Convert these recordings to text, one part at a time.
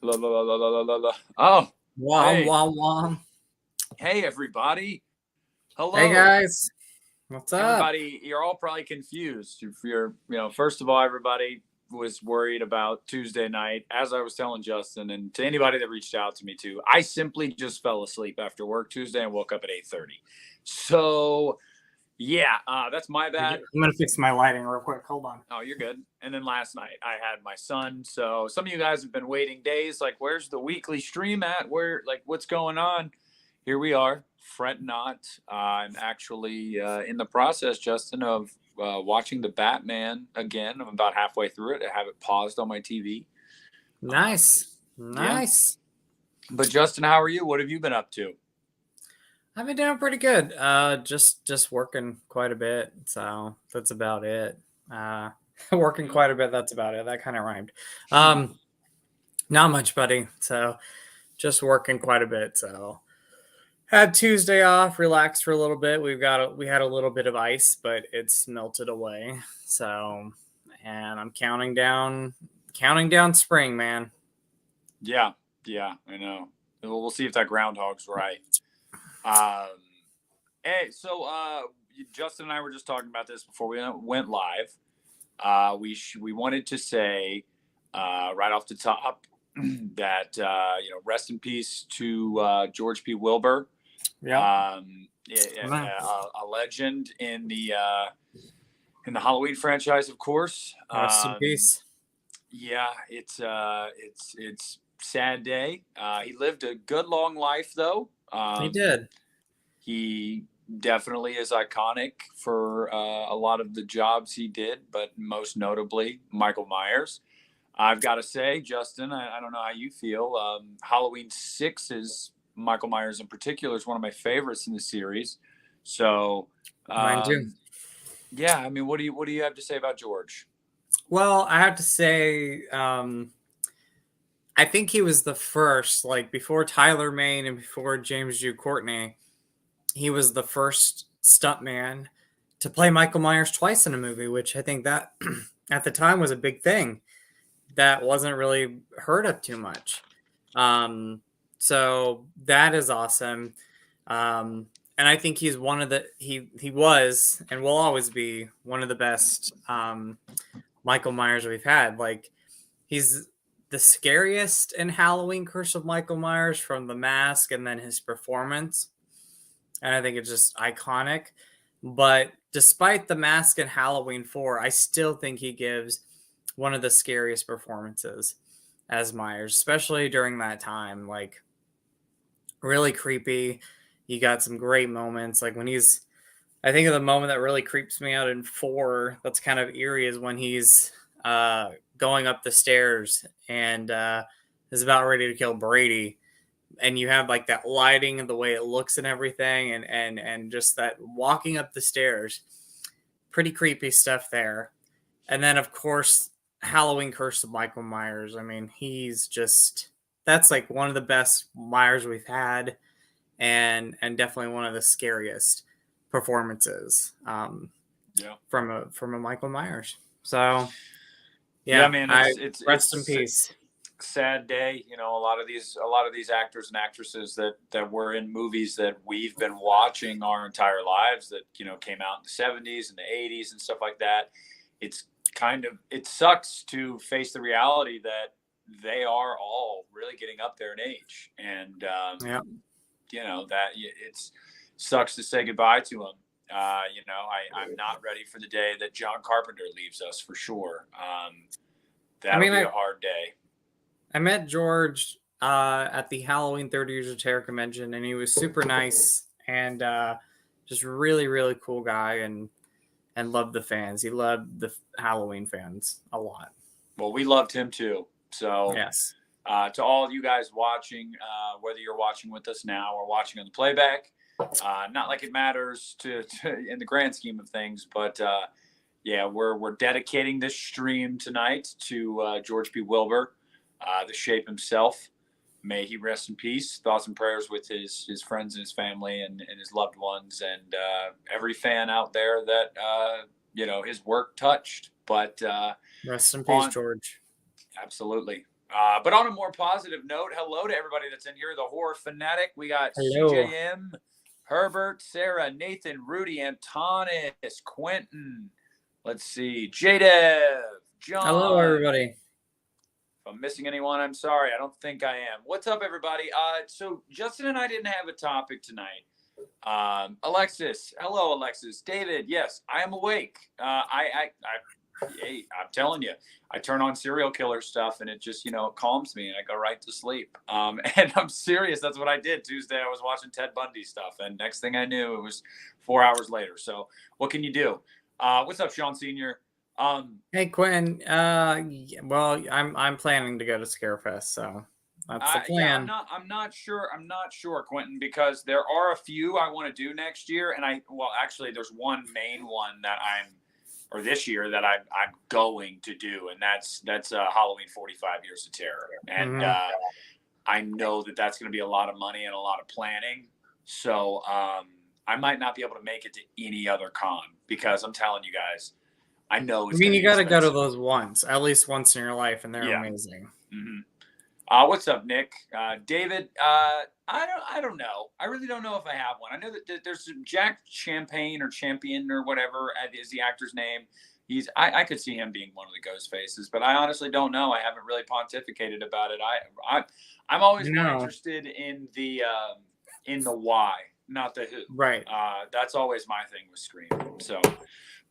La, la, la, la, la, la, la. Oh, Wom, hey, wom, wom. hey, everybody. Hey, Hello, guys. What's up? everybody. You're all probably confused. If first of all, everybody was worried about Tuesday night, as I was telling Justin, and to anybody that reached out to me too. I simply just fell asleep after work Tuesday and woke up at 8:30. So yeah, that's my bad. I'm going to fix my lighting real quick. Hold on. Oh, you're good. And then last night I had my son. So some of you guys have been waiting days. Like, where's the weekly stream at? What's going on? Here we are. Fret not. I'm actually in the process, Justin, of watching the Batman again. I'm about halfway through it. I have it paused on my TV. Nice. Yeah. Nice. But Justin, how are you? What have you been up to? I've been doing pretty good. Just working quite a bit. So that's about it. Working quite a bit. That's about it. That kind of rhymed. Not much, buddy. So just working quite a bit. So had Tuesday off, relaxed for a little bit. We had a little bit of ice, but it's melted away. So, and I'm counting down spring, man. Yeah, I know. We'll see if that groundhog's right. Hey, so Justin and I were just talking about this before we went live. We wanted to say right off the top that rest in peace to George P. Wilbur. Yeah, A legend in the Halloween franchise, of course. rest in peace. Yeah, it's sad day. He lived a good long life, though. He did. He definitely is iconic for a lot of the jobs he did, but most notably Michael Myers. I've got to say, Justin, I don't know how you feel. Halloween 6 is Michael Myers in particular is one of my favorites in the series. So, Mine too. Yeah, I mean, what do you have to say about George? Well, I have to say, I think he was the first, like before Tyler Mane and before James Jude Courtney, he was the first stuntman to play Michael Myers twice in a movie, which I think that at the time was a big thing that wasn't really heard of too much. So that is awesome. And I think he's one of the he was and will always be one of the best Michael Myers we've had. Like he's the scariest in Halloween Curse of Michael Myers from the mask and then his performance. And I think it's just iconic. But despite the mask and Halloween 4, I still think he gives one of the scariest performances as Myers, especially during that time. Like, really creepy. You got some great moments. Like when I think of the moment that really creeps me out in 4, that's kind of eerie, is when he's going up the stairs and is about ready to kill Brady. And you have like that lighting and the way it looks and everything, and just that walking up the stairs, pretty creepy stuff there. And then of course Halloween Curse of Michael Myers. I mean, that's like one of the best Myers we've had, and definitely one of the scariest performances from a Michael Myers. So yeah, man, rest in peace. Sad day. A lot of these actors and actresses that were in movies that we've been watching our entire lives that came out in the 70s and the 80s and stuff like that. It sucks to face the reality that they are all really getting up there in age, and that it sucks to say goodbye to them. I'm not ready for the day that John Carpenter leaves us, for sure. That'll be a hard day. I met George at the Halloween 30 Years of Terror convention, and he was super nice and just really, really cool guy, and loved the fans. He loved the Halloween fans a lot. Well, we loved him too. So yes, to all of you guys watching, whether you're watching with us now or watching on the playback, not like it matters to in the grand scheme of things, but we're dedicating this stream tonight to George P. Wilbur. The Shape himself. May he rest in peace. Thoughts and prayers with his friends and his family and his loved ones, and every fan out there that his work touched. But rest in peace, George. Absolutely. But on a more positive note, hello to everybody that's in here. The Horror Fanatic. We got Hello. CJM, Herbert, Sarah, Nathan, Rudy, Antonis, Quentin. Let's see. J-Dev, John. Hello, everybody. If I'm missing anyone, I'm sorry. I don't think I am. What's up, everybody? So Justin and I didn't have a topic tonight. Alexis, hello, Alexis. David, yes, I am awake. Hey, I'm telling you, I turn on serial killer stuff and it just, it calms me and I go right to sleep. And I'm serious. That's what I did Tuesday. I was watching Ted Bundy stuff, and next thing I knew, it was 4 hours later. So what can you do? What's up, Sean Senior? Hey, Quentin. Well, I'm planning to go to Scarefest, so that's the plan. Yeah, I'm not sure. I'm not sure, Quentin, because there are a few I want to do next year, and actually, there's one main one that or this year that I'm going to do, and that's Halloween 45 Years of Terror, and I know that's going to be a lot of money and a lot of planning, so I might not be able to make it to any other con, because I'm telling you guys, I know it's. I mean, you got to go to those at least once in your life, and they're amazing. Mm-hmm. What's up, Nick? David, I don't know. I really don't know if I have one. I know that there's Jack Champagne or Champion or whatever is the actor's name. I could see him being one of the ghost faces, but I honestly don't know. I haven't really pontificated about it. I'm always more interested in the why, not the who. Right. That's always my thing with Scream. So,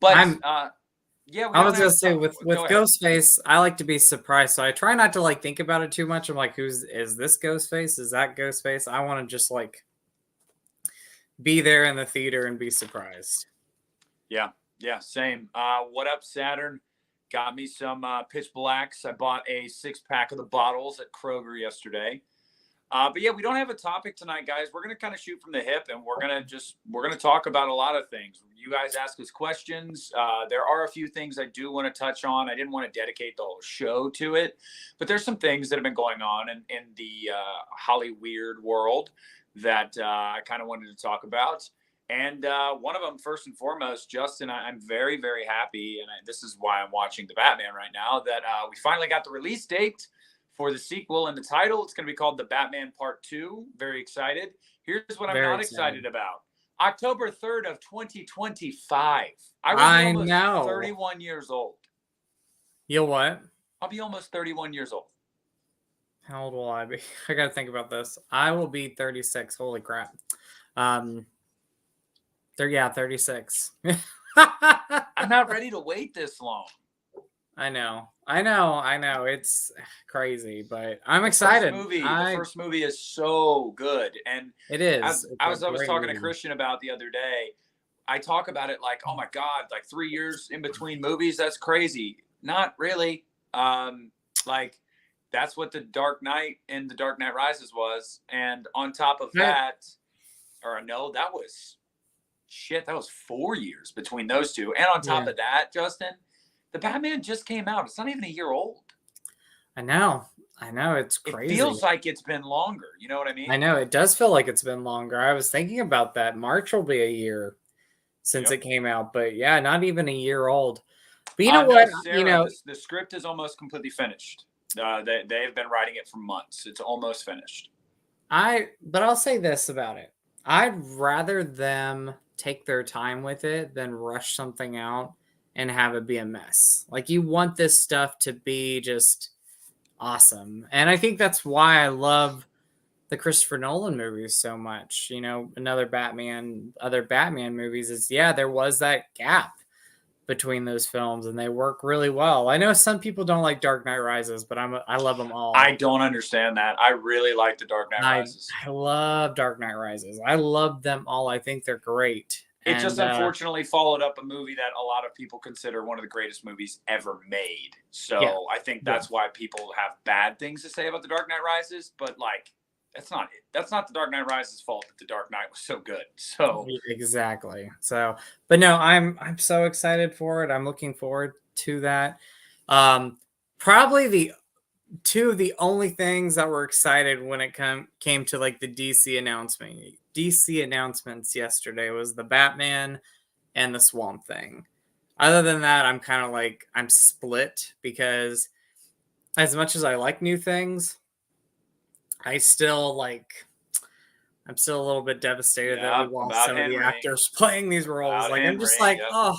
but yeah, I was gonna say with Ghostface, I like to be surprised, so I try not to think about it too much. I'm like, is this Ghostface? Is that Ghostface? I want to just be there in the theater and be surprised. Yeah, same. What up, Saturn? Got me some Pitch Blacks. I bought a 6-pack of the bottles at Kroger yesterday. But yeah, we don't have a topic tonight, guys. We're gonna kind of shoot from the hip, and we're gonna talk about a lot of things. You guys ask us questions. There are a few things I do want to touch on. I didn't want to dedicate the whole show to it, but there's some things that have been going on in the Holly Weird world that I kind of wanted to talk about. And one of them, first and foremost, Justin, I'm very, very happy, and this is why I'm watching the Batman right now, that we finally got the release date for the sequel and the title. It's going to be called The Batman Part 2. Very excited. Here's what I'm not excited about. October 3rd of 2025. I will be almost 31 years old. You'll what? I'll be almost 31 years old. How old will I be? I got to think about this. I will be 36. Holy crap. 36. I'm not ready to wait this long. I know. It's crazy, but I'm excited. The first movie is so good, and it is. I was talking to Christian about the other day. I talk about it like, oh my god, 3 years in between movies. That's crazy. Not really. That's what The Dark Knight and The Dark Knight Rises was, and on top of that, that was 4 years between those two, and on top of that, Justin, the Batman just came out. It's not even a year old. I know. It's crazy. It feels like it's been longer. You know what I mean? I know. It does feel like it's been longer. I was thinking about that. March will be a year since it came out. But yeah, not even a year old. But you know what? Sarah, the script is almost completely finished. They've been writing it for months. It's almost finished. But I'll say this about it. I'd rather them take their time with it than rush something out and have it be a mess. You want this stuff to be just awesome. And I think that's why I love the Christopher Nolan movies so much. Other Batman movies is, there was that gap between those films and they work really well. I know some people don't like Dark Knight Rises, but I love them all. I don't understand that. I really like the Dark Knight Rises. I love Dark Knight Rises. I love them all. I think they're great. It just unfortunately followed up a movie that a lot of people consider one of the greatest movies ever made. So I think that's why people have bad things to say about The Dark Knight Rises. But that's not it. That's not The Dark Knight Rises' fault that The Dark Knight was so good. So exactly. So, but no, I'm so excited for it. I'm looking forward to that. Probably the only things that were excited when it came to the DC announcements yesterday was the Batman and the Swamp Thing. Other than that, I'm kind of I'm split because as much as I like new things, I still like. I'm still a little bit devastated that we Yeah, lost about some of the Henry. actors playing these roles. About Like I'm just Henry. like, Yep. oh,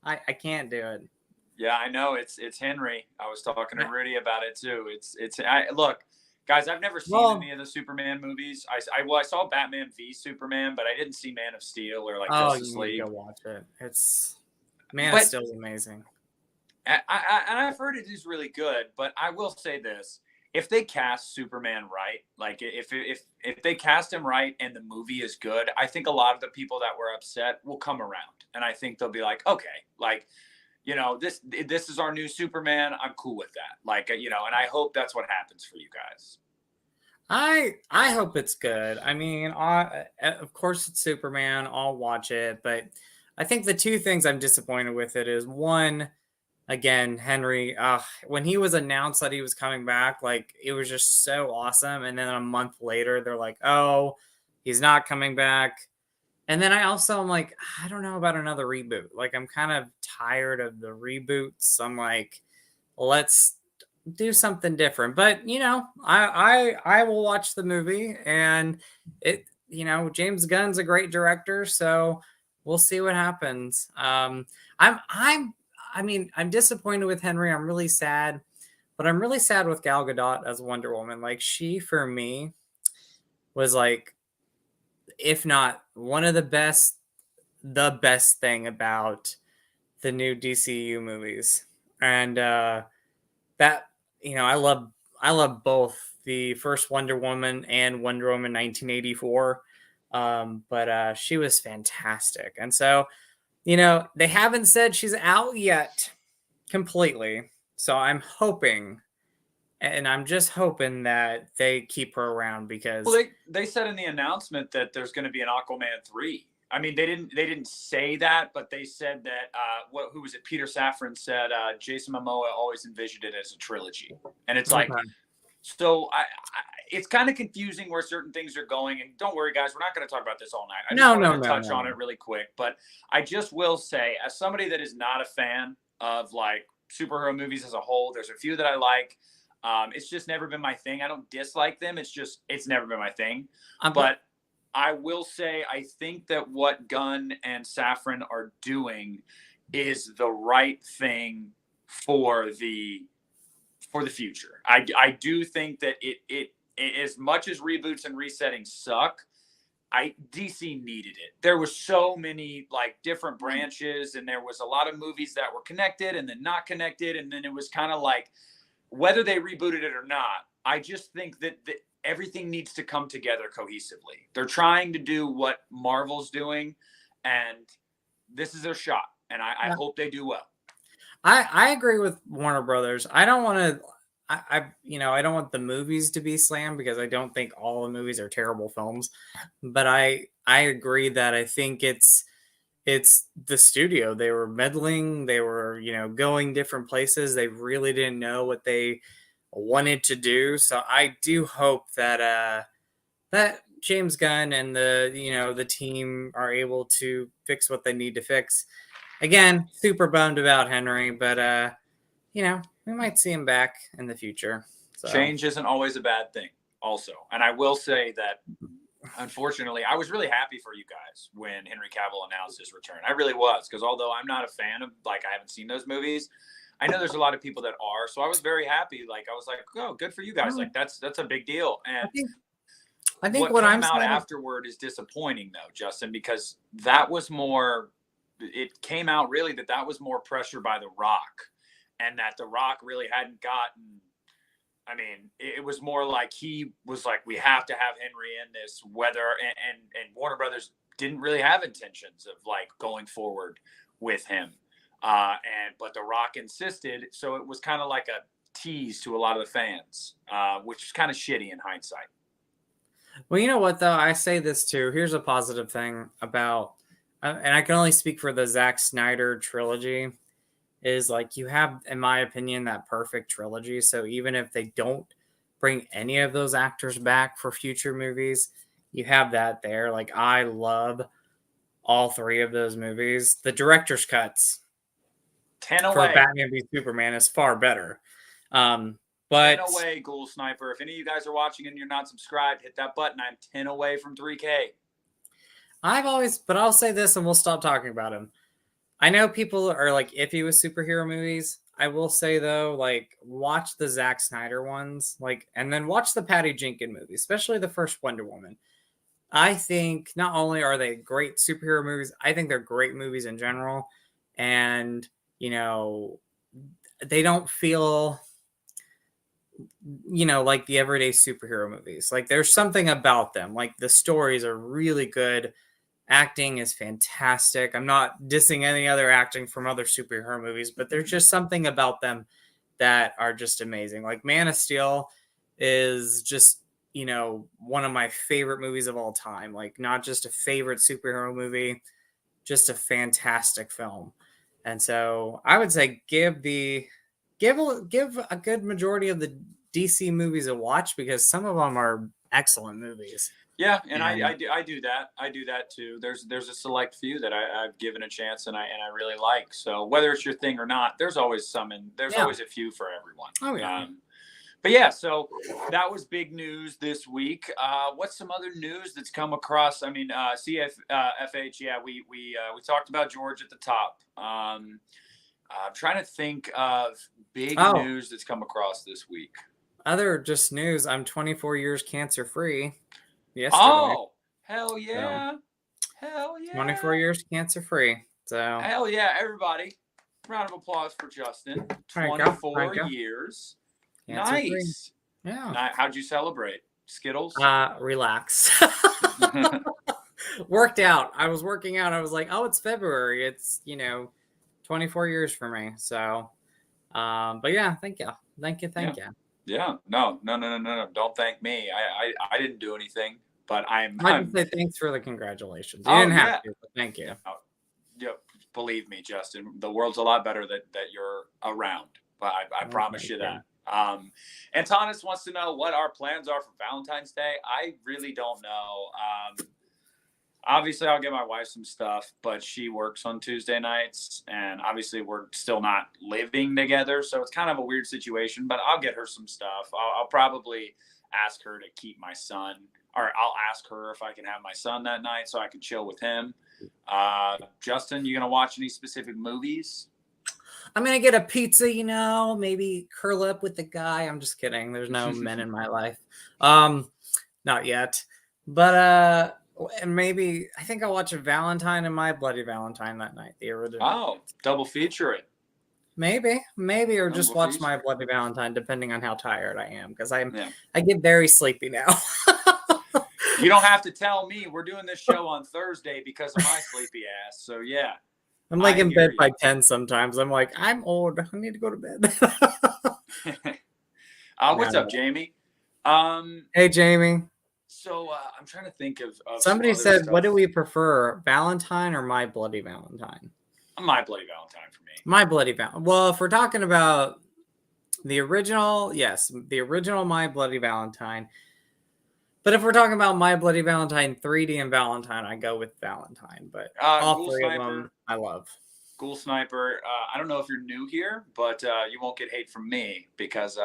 I can't do it. Yeah, I know it's Henry. I was talking to Rudy about it too. I look, guys. I've never seen Well, any of the Superman movies. I saw Batman v Superman, but I didn't see Man of Steel or like oh, you Justice need to go League. watch it. It's Man of But Steel is amazing. and I've heard it is really good. But I will say this: if they cast Superman right, like if they cast him right and the movie is good, I think a lot of the people that were upset will come around, and I think they'll be like, okay, like this is our new Superman. I'm cool with that. Like and I hope that's what happens for you guys. I hope it's good. I mean, of course it's Superman. I'll watch it, but I think the two things I'm disappointed with it is one, again, Henry. When he was announced that he was coming back, like it was just so awesome, and then a month later they're like, oh, he's not coming back. And then I also am like, I don't know about another reboot. Like I'm kind of tired of the reboots. I'm like, let's do something different. But I will watch the movie, and James Gunn's a great director, so we'll see what happens. I'm disappointed with Henry. I'm really sad, but I'm really sad with Gal Gadot as Wonder Woman. Like she for me was like, if not one of the best thing about the new DCU movies. And that I love both the first Wonder Woman and Wonder Woman 1984. But she was fantastic. And so, they haven't said she's out yet completely. So I'm hoping, and I'm just hoping that they keep her around Well, because they said in the announcement that there's going to be an Aquaman 3. I mean, they didn't say that, but they said that who was it? Peter Safran said Jason Momoa always envisioned it as a trilogy, and it's like okay. so. It's kind of confusing where certain things are going. And don't worry, guys, we're not going to talk about this all night. I just No, wanted no, to no, touch no. on it really quick, but I just will say, as somebody that is not a fan of like superhero movies as a whole, there's a few that I like. It's just never been my thing. I don't dislike them. It's never been my thing. But But I will say I think that what Gunn and Safran are doing is the right thing for the future. I do think that it as much as reboots and resetting suck, DC needed it. There was so many like different branches, and there was a lot of movies that were connected and then not connected, and then it was kind of like whether they rebooted it or not. I just think that everything needs to come together cohesively. They're trying to do what Marvel's doing, and this is their shot. And I hope they do well. I agree with Warner Brothers. I don't want to. I don't want the movies to be slammed because I don't think all the movies are terrible films. But I agree that I think it's the studio. They were meddling. They were going different places. They really didn't know what they wanted to do. So I do hope that James Gunn and the team are able to fix what they need to fix. Again, super bummed about Henry, but we might see him back in the future. So Change isn't always a bad thing, also. And I will say that, unfortunately, I was really happy for you guys when Henry Cavill announced his return. I really was, because although I'm not a fan of, like, I haven't seen those movies, I know there's a lot of people that are. So I was very happy. Like, I was like, oh, good for you guys. Like, that's a big deal. I And think I think what what I'm came out saying. afterward is disappointing, though, Justin, because that was more. It came out really that was more pressure by The Rock, and that The Rock really hadn't gotten. I mean, it was more like he was like, we have to have Henry in this. Whether and Warner Brothers didn't really have intentions of like going forward with him, but The Rock insisted, so it was kind of like a tease to a lot of the fans, which is kind of shitty in hindsight. Well, you know what though? I say this too. Here's a positive thing about, and I can only speak for the Zack Snyder trilogy. Is like you have, in my opinion, that perfect trilogy. So even if they don't bring any of those actors back for future movies, you have that there. Like I love all three of those movies. The director's cuts 10 for away. Batman v Superman is far better. But 10 away, Ghoul Sniper. If any of you guys are watching and you're not subscribed, hit that button. I'm 10 away from 3K. but I'll say this and we'll stop talking about him. I know people are like iffy with superhero movies. I will say though, like watch the Zack Snyder ones, like, and then watch the Patty Jenkins movies, especially the first Wonder Woman. I think not only are they great superhero movies, I think they're great movies in general. And, they don't feel, like the everyday superhero movies. Like there's something about them. Like the stories are really good. Acting is fantastic. I'm not dissing any other acting from other superhero movies, but there's just something about them that are just amazing. Like Man of Steel is just, one of my favorite movies of all time. Like not just a favorite superhero movie, just a fantastic film. And so I would say give a good majority of the DC movies a watch because some of them are excellent movies. Yeah, and I do that. I do that too. There's a select few that I've given a chance and I really like. So whether it's your thing or not, there's always some, and there's always a few for everyone. Oh yeah. But yeah, so that was big news this week. What's some other news that's come across? I mean, FH. Yeah, we talked about George at the top. I'm trying to think of big news that's come across this week. Other just news. I'm 24 years cancer free. Yesterday. Oh, hell yeah. So, hell yeah. 24 years cancer free. So hell yeah, everybody. Round of applause for Justin. 24 years. Cancer nice. Free. Yeah. How'd you celebrate? Skittles? Relax. Worked out. I was working out. I was like, oh, it's February. It's, 24 years for me. So, but yeah, thank you. Thank you. Yeah, no. Don't thank me. I didn't do anything, but I can say thanks for the congratulations. You didn't have to, but thank you. Yeah, believe me, Justin, the world's a lot better that you're around. But I promise you that. Antonis wants to know what our plans are for Valentine's Day. I really don't know. Obviously, I'll get my wife some stuff, but she works on Tuesday nights, and obviously we're still not living together, so it's kind of a weird situation, but I'll get her some stuff. I'll probably ask her to keep my son, or I'll ask her if I can have my son that night so I can chill with him. Justin, you going to watch any specific movies? I'm going to get a pizza, maybe curl up with the guy. I'm just kidding. There's no men in my life. Not yet. But, and maybe I think I'll watch a Valentine and My Bloody Valentine that night. The original. Oh, double feature it. Maybe, or just watch My Bloody Valentine, depending on how tired I am, because I get very sleepy now. You don't have to tell me. We're doing this show on Thursday because of my sleepy ass. So yeah, I'm like in bed by 10 sometimes. I'm like, I'm old. I need to go to bed. What's up, Jamie? Hey, Jamie. So I'm trying to think of somebody said, stuff. What do we prefer, Valentine or My Bloody Valentine? My Bloody Valentine for me. My Bloody Valentine. Well, if we're talking about the original, yes, the original My Bloody Valentine. But if we're talking about My Bloody Valentine 3D and Valentine, I go with Valentine. But all three of them, I love. Ghoul Sniper. I don't know if you're new here, but you won't get hate from me because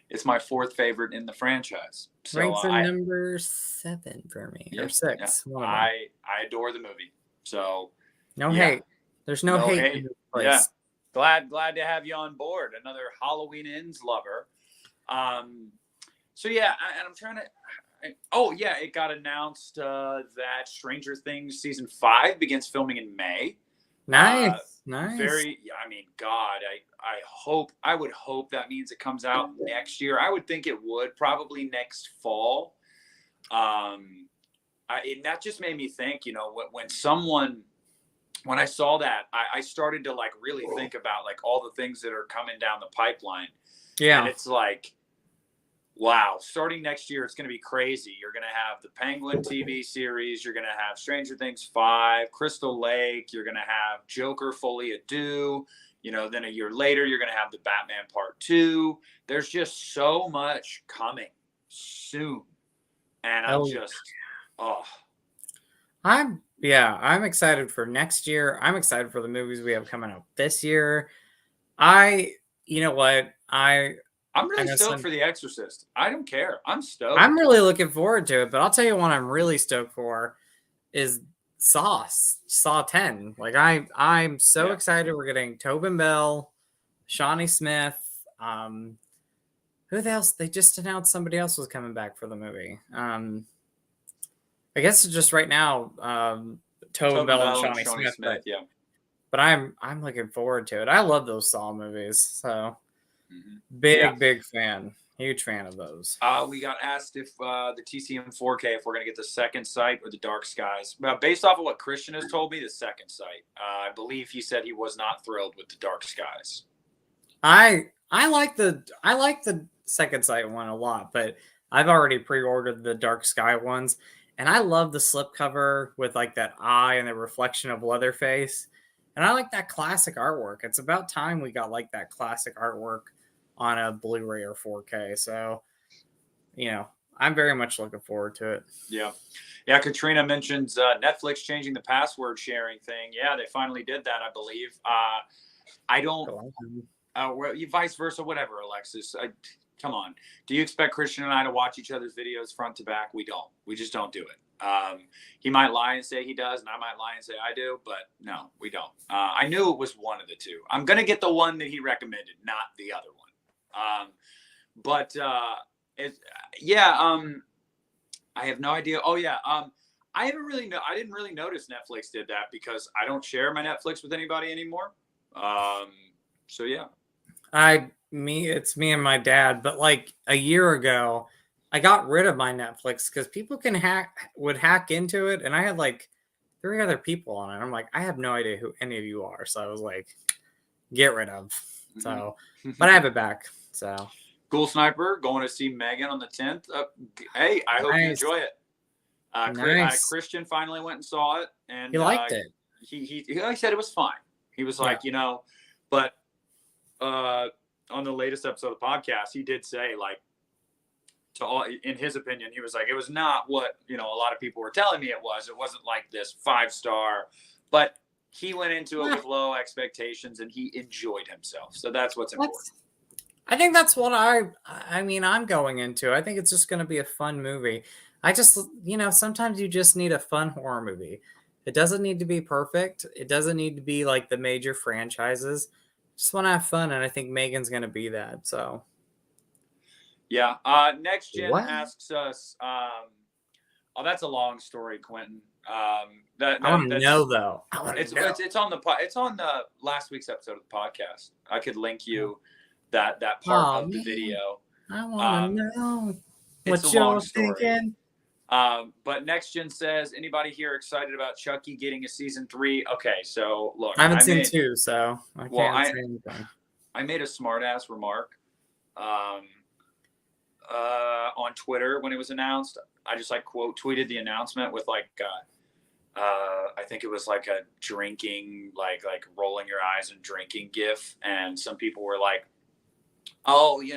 it's my fourth favorite in the franchise. So, ranks in number 7 for me, or 6. Yeah. I adore the movie. So no hate. There's no hate in this place. Yeah. Glad to have you on board. Another Halloween Ends lover. So yeah, and I'm trying to. It got announced that Stranger Things season 5 begins filming in May. Nice. I mean, God, I would hope that means it comes out next year. I would think it would probably next fall. That just made me think, when I saw that, I started to like really think about like all the things that are coming down the pipeline. Yeah. And it's like, wow, starting next year, it's going to be crazy. You're going to have the Penguin TV series. You're going to have Stranger Things 5, Crystal Lake. You're going to have Joker Folie à Deux. Then a year later, you're going to have the Batman Part 2. There's just so much coming soon. And I'm excited for next year. I'm excited for the movies we have coming out this year. You know what? I'm really And it's stoked for The Exorcist. I don't care. I'm stoked. I'm really looking forward to it, but I'll tell you what I'm really stoked for is Saw 10. Like I'm so excited we're getting Tobin Bell, Shawnee Smith, who else? They just announced somebody else was coming back for the movie. I guess it's just right now, Tobin Bell and Shawnee Smith. But I'm looking forward to it. I love those Saw movies. So big fan. Huge fan of those. We got asked if the TCM 4K, if we're going to get the second sight or the Dark Skies. Based off of what Christian has told me, the second sight. I believe he said he was not thrilled with the Dark Skies. I like the second sight one a lot, but I've already pre-ordered the Dark Sky ones, and I love the slipcover with like that eye and the reflection of Leatherface, and I like that classic artwork. It's about time we got like that classic artwork on a Blu-ray or 4K. So, I'm very much looking forward to it. Yeah. Katrina mentions Netflix changing the password sharing thing. Yeah, they finally did that, I believe. I don't. Vice versa, whatever, Alexis. Come on. Do you expect Christian and I to watch each other's videos front to back? We don't. We just don't do it. He might lie and say he does, and I might lie and say I do, but no, we don't. I knew it was one of the two. I'm going to get the one that he recommended, not the other one. I have no idea. Oh yeah. I didn't really notice Netflix did that because I don't share my Netflix with anybody anymore. So yeah. It's me and my dad, but like a year ago, I got rid of my Netflix because people would hack into it, and I had like 3 other people on it. I'm like, I have no idea who any of you are, so I was like, get rid of. So, but I have it back. So, Cool Sniper going to see Megan on the 10th. Hey, I hope you enjoy it. Christian finally went and saw it, and he liked it. He said it was fine. He was like, but on the latest episode of the podcast, he did say like, in his opinion, he was like, it was not what a lot of people were telling me it was. It wasn't like this 5-star, but he went into it with low expectations and he enjoyed himself. So that's what's important. I think that's what I'm going into. I think it's just going to be a fun movie. I just, sometimes you just need a fun horror movie. It doesn't need to be perfect. It doesn't need to be like the major franchises. Just want to have fun, and I think Megan's going to be that. So, yeah. Next Gen asks us. That's a long story, Quentin. I want to know though. It's on the last week's episode of the podcast. I could link you that part of the video. I want to know what you're thinking. But Next Gen says, anybody here excited about Chucky getting a season 3? Okay, so look, I haven't seen 2, so I can't say anything. I made a smart ass remark on Twitter when it was announced. I just like quote tweeted the announcement with like I think it was like a drinking, like rolling your eyes and drinking gif, and some people were like, oh, I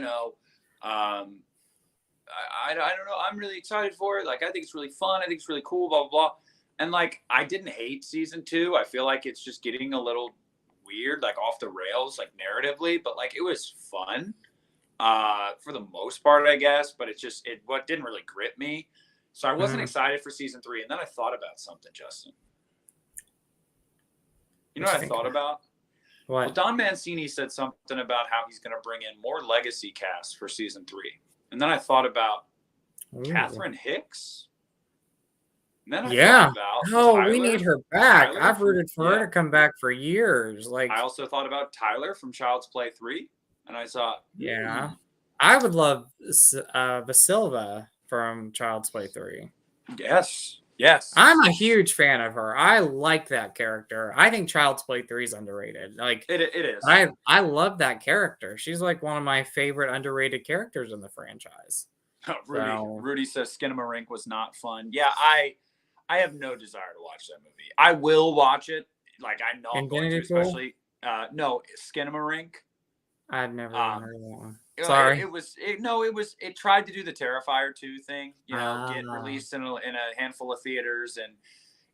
don't know. I'm really excited for it. Like, I think it's really fun. I think it's really cool, blah, blah, blah. And like, I didn't hate season 2. I feel like it's just getting a little weird, like off the rails, like narratively, but like, it was fun for the most part, I guess, but it didn't really grip me. So I wasn't excited for season 3. And then I thought about something, Justin. You know what I thought about? What? Well, Don Mancini said something about how he's going to bring in more legacy casts for season 3. And then I thought about Catherine Hicks. And then I thought about Tyler. We need her back. I've rooted for her to come back for years. Like, I also thought about Tyler from Child's Play 3. And I thought, I would love Vasilva from Child's Play 3. Yes. I'm a huge fan of her. I like that character. I think Child's Play 3 is underrated. Like it is. I love that character. She's like one of my favorite underrated characters in the franchise. Rudy says Skinamarink was not fun. Yeah, I have no desire to watch that movie. I will watch it. Like I know I'm going to, especially no Skinamarink. I've never heard of that one. Sorry. It tried to do the Terrifier 2 thing, get released in a handful of theaters, and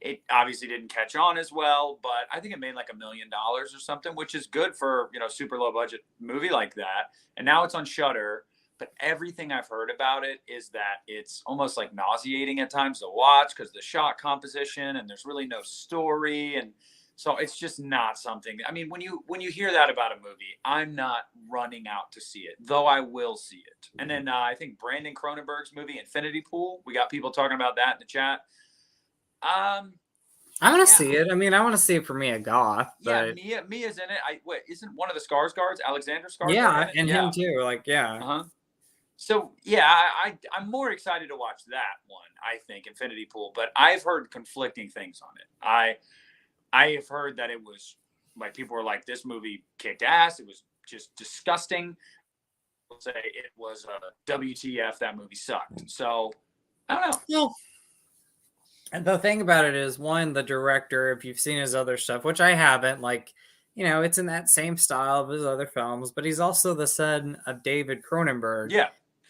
It obviously didn't catch on as well, but I think it made like $1 million or something, which is good for, super low budget movie like that. And now it's on Shudder. But everything I've heard about it is that it's almost like nauseating at times to watch because the shot composition and there's really no story, and so it's just not something. I mean, when you hear that about a movie, I'm not running out to see it, though I will see it. And then I think Brandon Cronenberg's movie Infinity Pool. We got people talking about that in the chat. I want to Yeah. see it. I mean, I want to see it for Mia Goth. Yeah, But Mia's in it. Wait, isn't one of the Skarsgårds, Alexander Skarsgård? yeah, in it? and Yeah. him too. Like, yeah. Uh-huh. So yeah, I'm more excited to watch that one. I think Infinity Pool, but I've heard conflicting things on it. I have heard that it was like people were like, this movie kicked ass. It was just disgusting. I'll say it was a WTF. That movie sucked. So I don't know. Well, and the thing about it is, one, the director, if you've seen his other stuff, which I haven't, like, it's in that same style of his other films, but he's also the son of David Cronenberg. Yeah.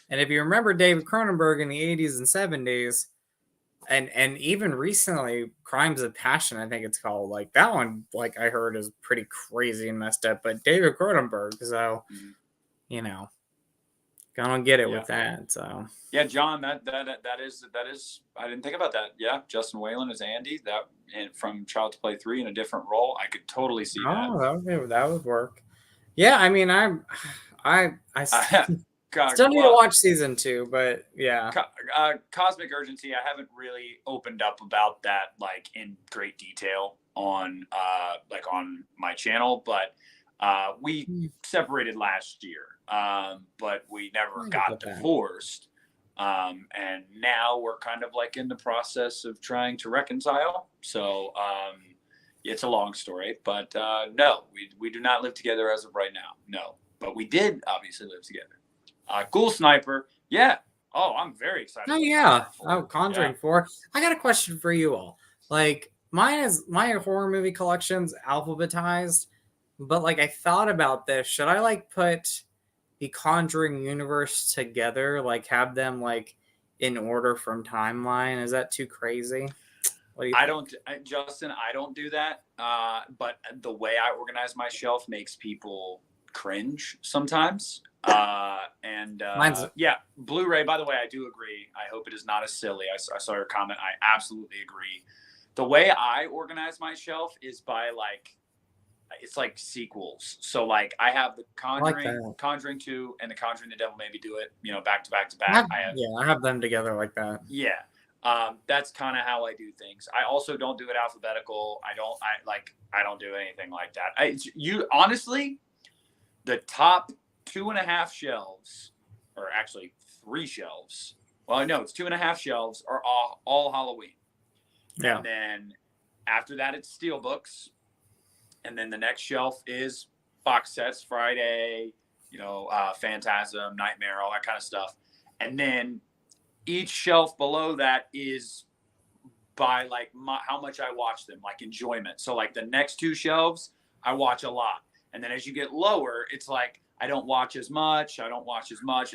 And if you remember David Cronenberg in the 80s and 70s, and even recently, Crimes of Passion, I think it's called, like, that one, like, I heard is pretty crazy and messed up, but David Cronenberg, so, gonna get it with that, so. Yeah, John, that is I didn't think about that. Yeah, Justin Whalen is Andy, that from Child to Play 3 in a different role. I could totally see that. Oh, that would work. Yeah, I mean, I God, still need to watch season 2, but yeah. Cosmic Urgency, I haven't really opened up about that like in great detail on on my channel, but we separated last year, but we never got divorced. And now we're kind of like in the process of trying to reconcile. So it's a long story, but no, we do not live together as of right now. No, but we did obviously live together. Ghoul Sniper. Yeah. Oh, I'm very excited. Oh, yeah. Oh, Conjuring 4. I got a question for you all. Like, my horror movie collection's alphabetized, but like I thought about this. Should I like put the Conjuring universe together, like have them like in order from timeline? Is that too crazy? What do you think? Justin, I don't do that. But the way I organize my shelf makes people cringe sometimes. Yeah, Blu-ray, by the way, I do agree. I hope it is not as silly. I saw your comment. I absolutely agree. The way I organize my shelf is by it's like sequels. So like I have the Conjuring 2 and the Conjuring the Devil Made Me Do It, back to back to back. I have them together like that. Yeah. That's kind of how I do things. I also don't do it alphabetical. I don't do anything like that. Honestly, the top 2.5 shelves, or actually 3 shelves. Well, no, it's 2.5 shelves are all Halloween. Yeah. And then after that, it's steelbooks. And then the next shelf is box sets, Friday, Phantasm, Nightmare, all that kind of stuff. And then each shelf below that is by how much I watch them, like enjoyment. So like the next 2 shelves, I watch a lot. And then as you get lower, it's like I don't watch as much, and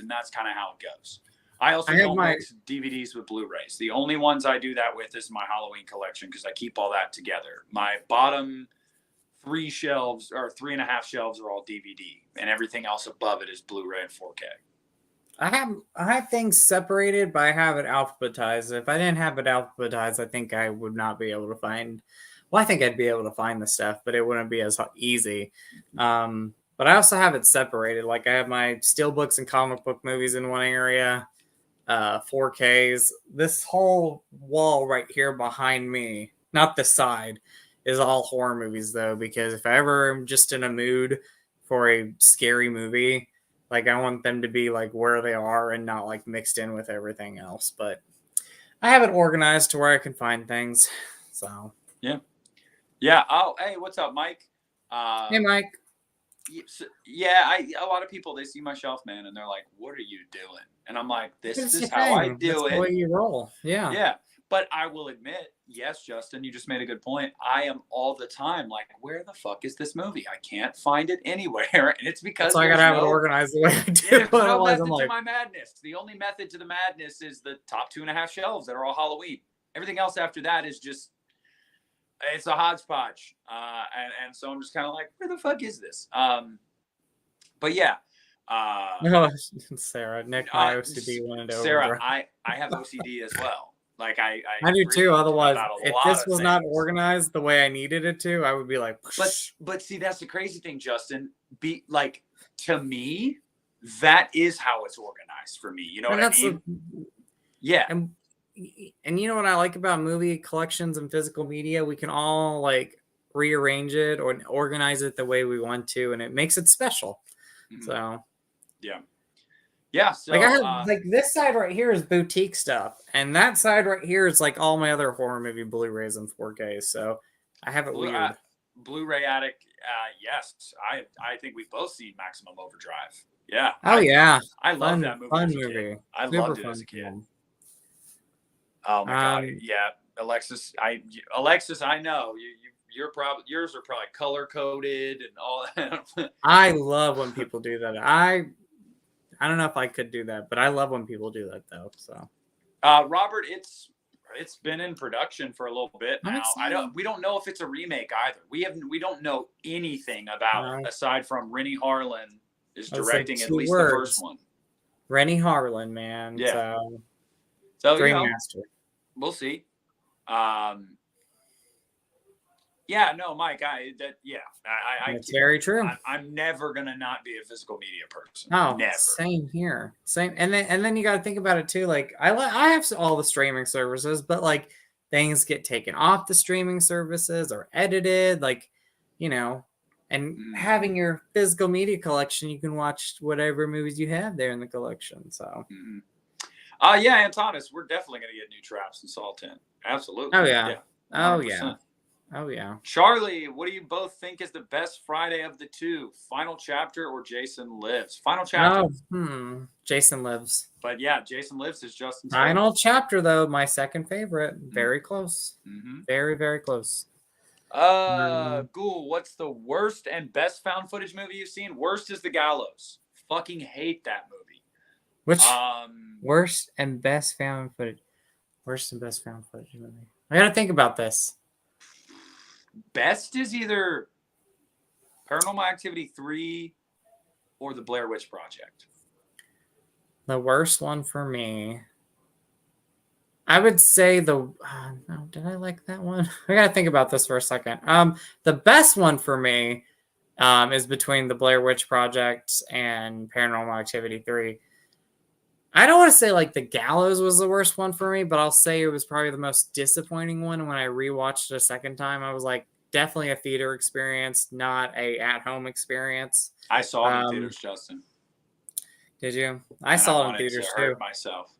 that's kind of how it goes. I also don't mix DVDs with Blu-rays. The only ones I do that with is my Halloween collection because I keep all that together. My bottom 3 shelves or 3.5 shelves are all DVD, and everything else above it is Blu-ray and 4K. I have things separated, but I have it alphabetized. If I didn't have it alphabetized, I think I would not be able to find. Well, I think I'd be able to find the stuff, but it wouldn't be as easy. But I also have it separated. Like I have my steelbooks and comic book movies in one area, 4Ks. This whole wall right here behind me, not the side, is all horror movies though, because if I ever am just in a mood for a scary movie, like I want them to be like where they are and not like mixed in with everything else. But I have it organized to where I can find things. So yeah. Oh, hey, what's up, Mike? Hey, Mike. Yeah, a lot of people, they see my shelf, man, and they're like, "What are you doing?" And I'm like, "This is how I do That's it." the way you roll. Yeah. Yeah. But I will admit, yes, Justin, you just made a good point. I am all the time like, where the fuck is this movie? I can't find it anywhere. And it's because I gotta have it organized the way I do. There's no method to my madness. The only method to the madness is the top 2.5 shelves that are all Halloween. Everything else after that is just it's a hodgepodge, and so I'm just kind of like, where the fuck is this? But yeah, No, Sarah, Nick, my OCD wanted to Sarah, overdrive. I have OCD as well. Like I I do too. really Otherwise, about a if lot this of was not things. organized the way I needed it to, I would be like, But see, that's the crazy thing, Justin. Be like, to me, that is how it's organized for me. You know and what I that's mean? Yeah. and you know what I like about movie collections and physical media? We can all like rearrange it or organize it the way we want to, and it makes it special. Mhm. So Yeah. Yeah. So like I have like this side right here is boutique stuff, and that side right here is like all my other horror movie Blu-rays and 4K. So I have it weird. Blu-ray Addict. Yes, I think we've both seen Maximum Overdrive. Yeah. Oh yeah, I love that movie fun as a movie. kid. I Super loved it fun as a kid. film. Oh my god. Yeah, Alexis. I know you're probably yours are probably color coded and all that. I love when people do that. I don't know if I could do that, but I love when people do that though. So, Robert, it's been in production for a little bit now. We don't know if it's a remake either. We don't know anything about it aside from Rennie Harlan is directing at least the first one. Rennie Harlan, man. Yeah. So Dream Master. We'll see. Yeah, no, Mike, That's very true. I'm never gonna not be a physical media person. Oh, never. Same here. Same, and then you got to think about it too. Like I have all the streaming services, but like things get taken off the streaming services or edited, like you know. And having your physical media collection, you can watch whatever movies you have there in the collection. So. Yeah, Antonis, we're definitely gonna get new traps in Saw 10. Absolutely. Oh yeah. 100%. Oh yeah. Oh yeah. Charlie, what do you both think is the best Friday of the two? Final Chapter or Jason Lives? Final Chapter. Jason Lives. But yeah, Jason Lives is Justin's Final Chapter though, my second favorite. Very close. Very, very close. Ghoul, what's the worst and best found footage movie you've seen? Worst is The Gallows. Fucking hate that movie. Which worst and best found footage? Worst and best found footage movie. I gotta think about this. Best is either Paranormal Activity 3 or The Blair Witch Project. The worst one for me, I would say no, did I like that one? I gotta think about this for a second. The best one for me is between The Blair Witch Project and Paranormal Activity 3. I don't want to say like The Gallows was the worst one for me, but I'll say it was probably the most disappointing one. When I rewatched it a second time, I was like, definitely a theater experience, not a at-home experience. I saw it in theaters, Justin. Did you? I saw it in theaters too. Myself.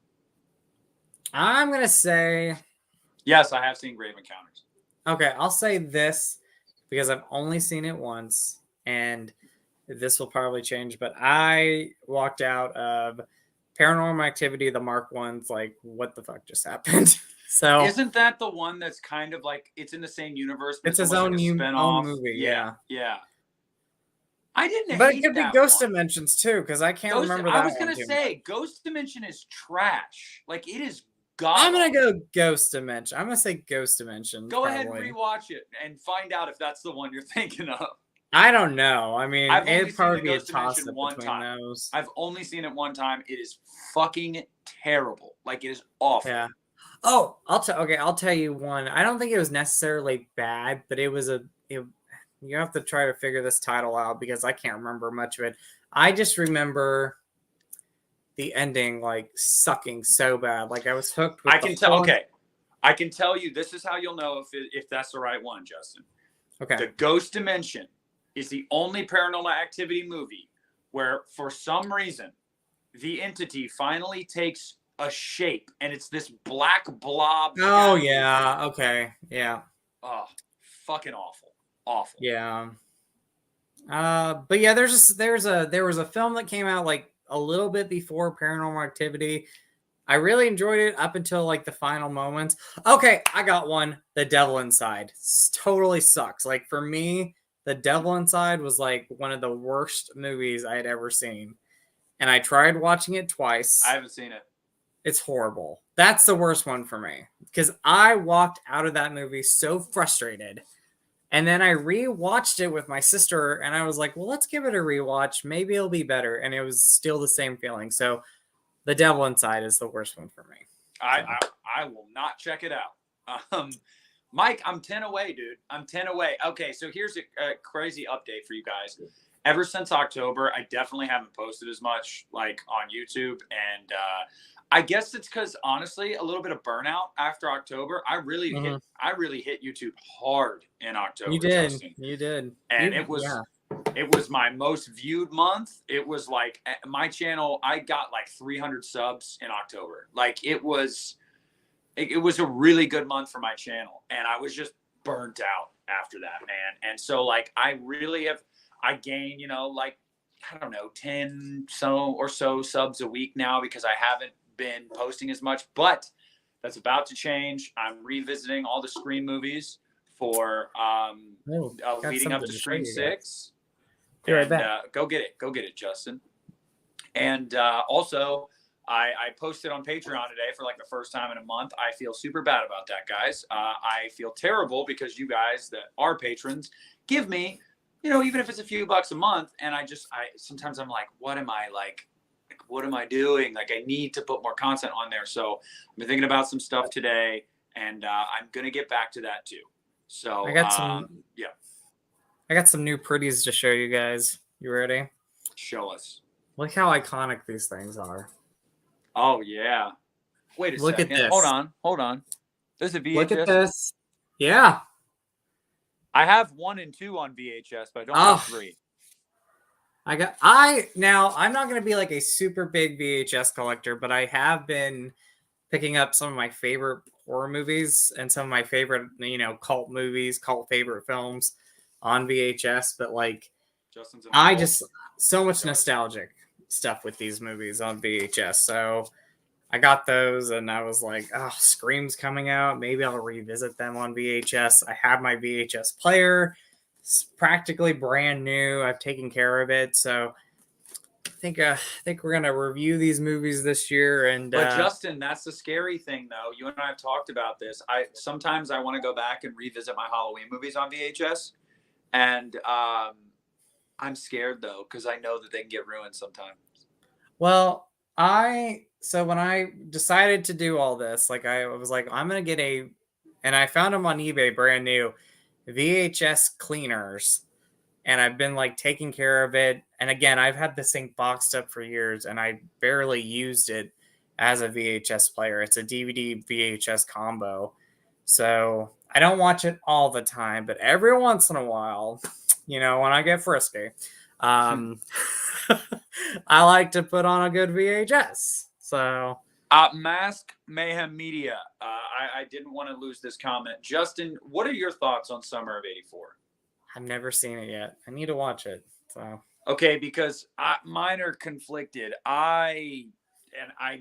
I'm gonna say yes, I have seen Grave Encounters. Okay, I'll say this because I've only seen it once, and this will probably change. But I walked out of Paranormal Activity, the Mark ones, like, what the fuck just happened? So isn't that the one that's kind of like it's in the same universe? But it's his own movie. Yeah. I didn't. But it could be Ghost Dimensions too, because I can't remember that. I was gonna say Ghost Dimension is trash. Like it is. I'm gonna go Ghost Dimension. I'm gonna say Ghost Dimension. Go ahead and rewatch it and find out if that's the one you're thinking of. I don't know. I mean, it'd probably be a toss-up between those. I've only seen it one time. It is fucking terrible. Like it is awful. Yeah. Oh, I'll tell you one. I don't think it was necessarily bad, but it was you have to try to figure this title out because I can't remember much of it. I just remember the ending like sucking so bad. Like I was hooked with I can tell. Okay. I can tell you this is how you'll know if that's the right one, Justin. Okay. The Ghost Dimension is the only Paranormal Activity movie where for some reason the entity finally takes a shape and it's this black blob. Oh yeah. Okay. Yeah. Oh, fucking awful. Awful. Yeah. But yeah, there was a film that came out like a little bit before Paranormal Activity. I really enjoyed it up until like the final moments. Okay, I got one. The Devil Inside. Totally sucks. Like for me, The Devil Inside was like one of the worst movies I had ever seen. And I tried watching it twice. I haven't seen it. It's horrible. That's the worst one for me because I walked out of that movie so frustrated. And then I rewatched it with my sister and I was like, well, let's give it a rewatch. Maybe it'll be better. And it was still the same feeling. So The Devil Inside is the worst one for me. I will not check it out. Mike, I'm 10 away, dude. I'm 10 away. Okay, so here's a crazy update for you guys. Ever since October, I definitely haven't posted as much like on YouTube, and I guess it's because honestly, a little bit of burnout after October. I really hit YouTube hard in October. You did, Justin. you did, and it was my most viewed month. It was like my channel. I got like 300 subs in October. Like it was a really good month for my channel, and I was just burnt out after that, man. And so like I gained, like, I don't know, 10 or so subs a week now because I haven't been posting as much, but that's about to change. I'm revisiting all the Scream movies for leading up to Scream 6. And go get it, Justin. And also, I posted on Patreon today for like the first time in a month. I feel super bad about that, guys. I feel terrible because you guys that are patrons give me, even if it's a few bucks a month, and sometimes I'm like, what am I doing? Like, I need to put more content on there. So I've been thinking about some stuff today, and I'm gonna get back to that too. So I got some new pretties to show you guys. You ready? Show us. Look how iconic these things are. Oh yeah. Wait a second. Look at this. Hold on. There's a VHS. Look at this. Yeah. I have 1 and 2 on VHS, but I don't have 3. Now I'm not going to be like a super big VHS collector, but I have been picking up some of my favorite horror movies and some of my favorite, cult movies, cult favorite films on VHS. But like, so much nostalgic stuff with these movies on VHS. So I got those and I was like, oh, Scream's coming out. Maybe I'll revisit them on VHS. I have my VHS player. It's practically brand new. I've taken care of it. So I think we're going to review these movies this year. But Justin, that's the scary thing though. You and I have talked about this. Sometimes I want to go back and revisit my Halloween movies on VHS. And I'm scared though, because I know that they can get ruined sometimes. Well, so when I decided to do all this, like I was like, I'm going to get and I found them on eBay brand new, VHS cleaners. And I've been like taking care of it. And again, I've had this thing boxed up for years and I barely used it as a VHS player. It's a DVD VHS combo. So I don't watch it all the time, but every once in a while, when I get frisky, I like to put on a good VHS. So Mask Mayhem Media. I didn't want to lose this comment. Justin, what are your thoughts on Summer of '84? I've never seen it yet. I need to watch it. So okay, because mine are conflicted. I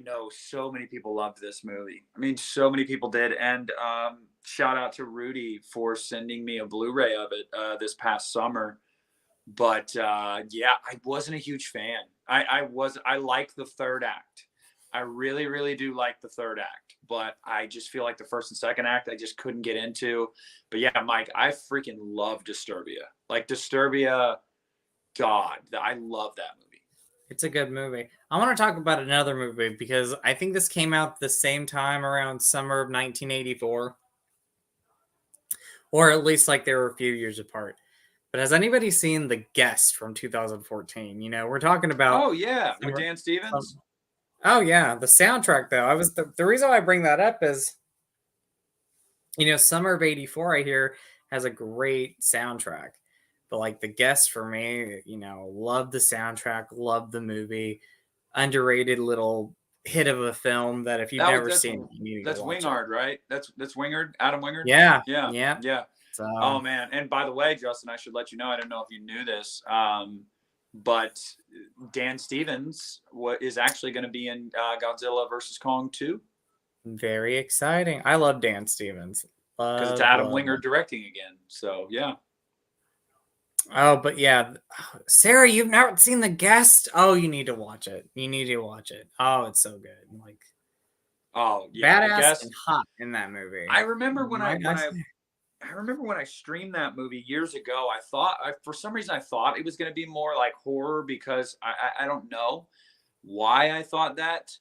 know so many people loved this movie. I mean, so many people did. And shout out to Rudy for sending me a Blu-ray of it this past summer. But I wasn't a huge fan. I like the third act. I really, really do like the third act, but I just feel like the first and second act I just couldn't get into. But yeah, Mike, I freaking love Disturbia. Like Disturbia, God, I love that movie. It's a good movie. I want to talk about another movie because I think this came out the same time around summer of 1984. Or at least like they were a few years apart. But has anybody seen The Guest from 2014? We're talking about... Oh, yeah, with Dan Stevens. Oh, yeah. The soundtrack, though. The reason why I bring that up is, Summer of 84, I hear, has a great soundtrack. But, like, The Guest for me, love the soundtrack, love the movie. Underrated little hit of a film that if you've never seen it, you need to that's Wingard, right? That's Wingard, Adam Wingard? Yeah. So, oh, man. And by the way, Justin, I should let you know, I don't know if you knew this, but Dan Stevens is actually going to be in Godzilla vs. Kong 2. Very exciting. I love Dan Stevens. Because it's Adam Wingard directing again. So, yeah. Oh, but yeah. Sarah, you've never seen The Guest? Oh, you need to watch it. You need to watch it. Oh, it's so good. Like, Oh yeah, I Badass guess and hot in that movie. I remember when I Might I when I say? I remember when I streamed that movie years ago. I thought for some reason I thought it was going to be more like horror because I don't know why I thought that,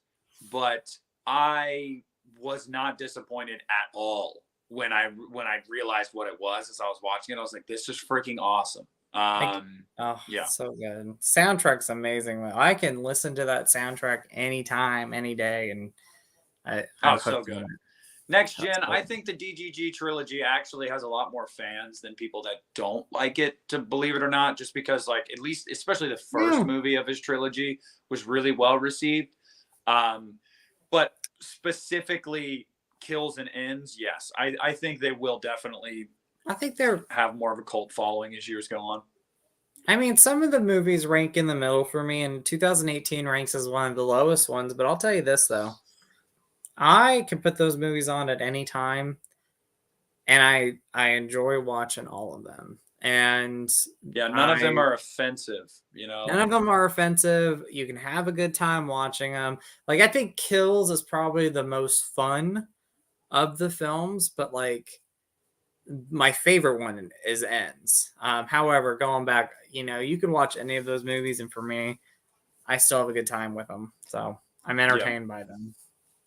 but I was not disappointed at all when I realized what it was as I was watching it. I was like, this is freaking awesome. Like, oh, Yeah. so good. Soundtrack's amazing. I can listen to that soundtrack anytime, any day, and Oh, I'm so hooked on good. it. Next That's gen, good. I think the DGG trilogy actually has a lot more fans than people that don't like it, to believe it or not, just because, like, at least, especially the first Yeah. movie of his trilogy was really well received. Um, but specifically, kills and ends, yes, I think they will definitely I think they're. have more of a cult following as years go on. I mean, some of the movies rank in the middle for me, and 2018 ranks as one of the lowest ones. But I'll tell you this though, I can put those movies on at any time, and I enjoy watching all of them. And Yeah, none of them I are offensive, none of them are offensive. You can have a good time watching them. Like I think Kills is probably the most fun of the films, but like my favorite one is Ends. However, going back, you can watch any of those movies, and for me, I still have a good time with them. So I'm Yeah, entertained by them.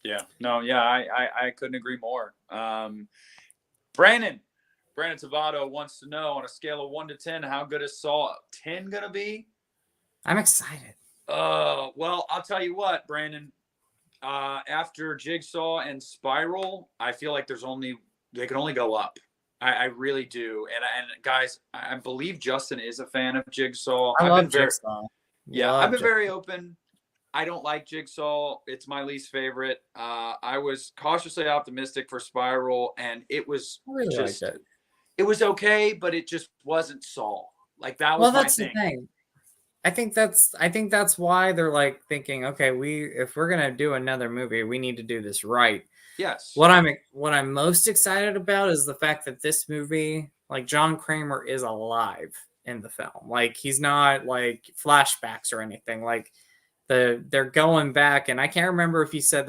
yeah, no, yeah, I couldn't agree more. Brandon, Brandon Tavato wants to know, on a scale of 1 to 10, how good is Saw 10 gonna be? I'm excited. Well, I'll tell you what, Brandon. After Jigsaw and Spiral, I feel like they can only go up. I really do. And guys, I believe Justin is a fan of Jigsaw. I love Jigsaw. Yeah, I've Love been Jigsaw. very open. I don't like Jigsaw. It's my least favorite. I was cautiously optimistic for Spiral, and it was I really liked just it. it was okay, but it just wasn't Saw. Like, that Well, was my that's the thing. thing. I think that's why they're like thinking, okay, if we're gonna do another movie, we need to do this right. Yes. What I'm most excited about is the fact that this movie, like John Kramer, is alive in the film. Like he's not like flashbacks or anything. Like they're going back, and I can't remember if he said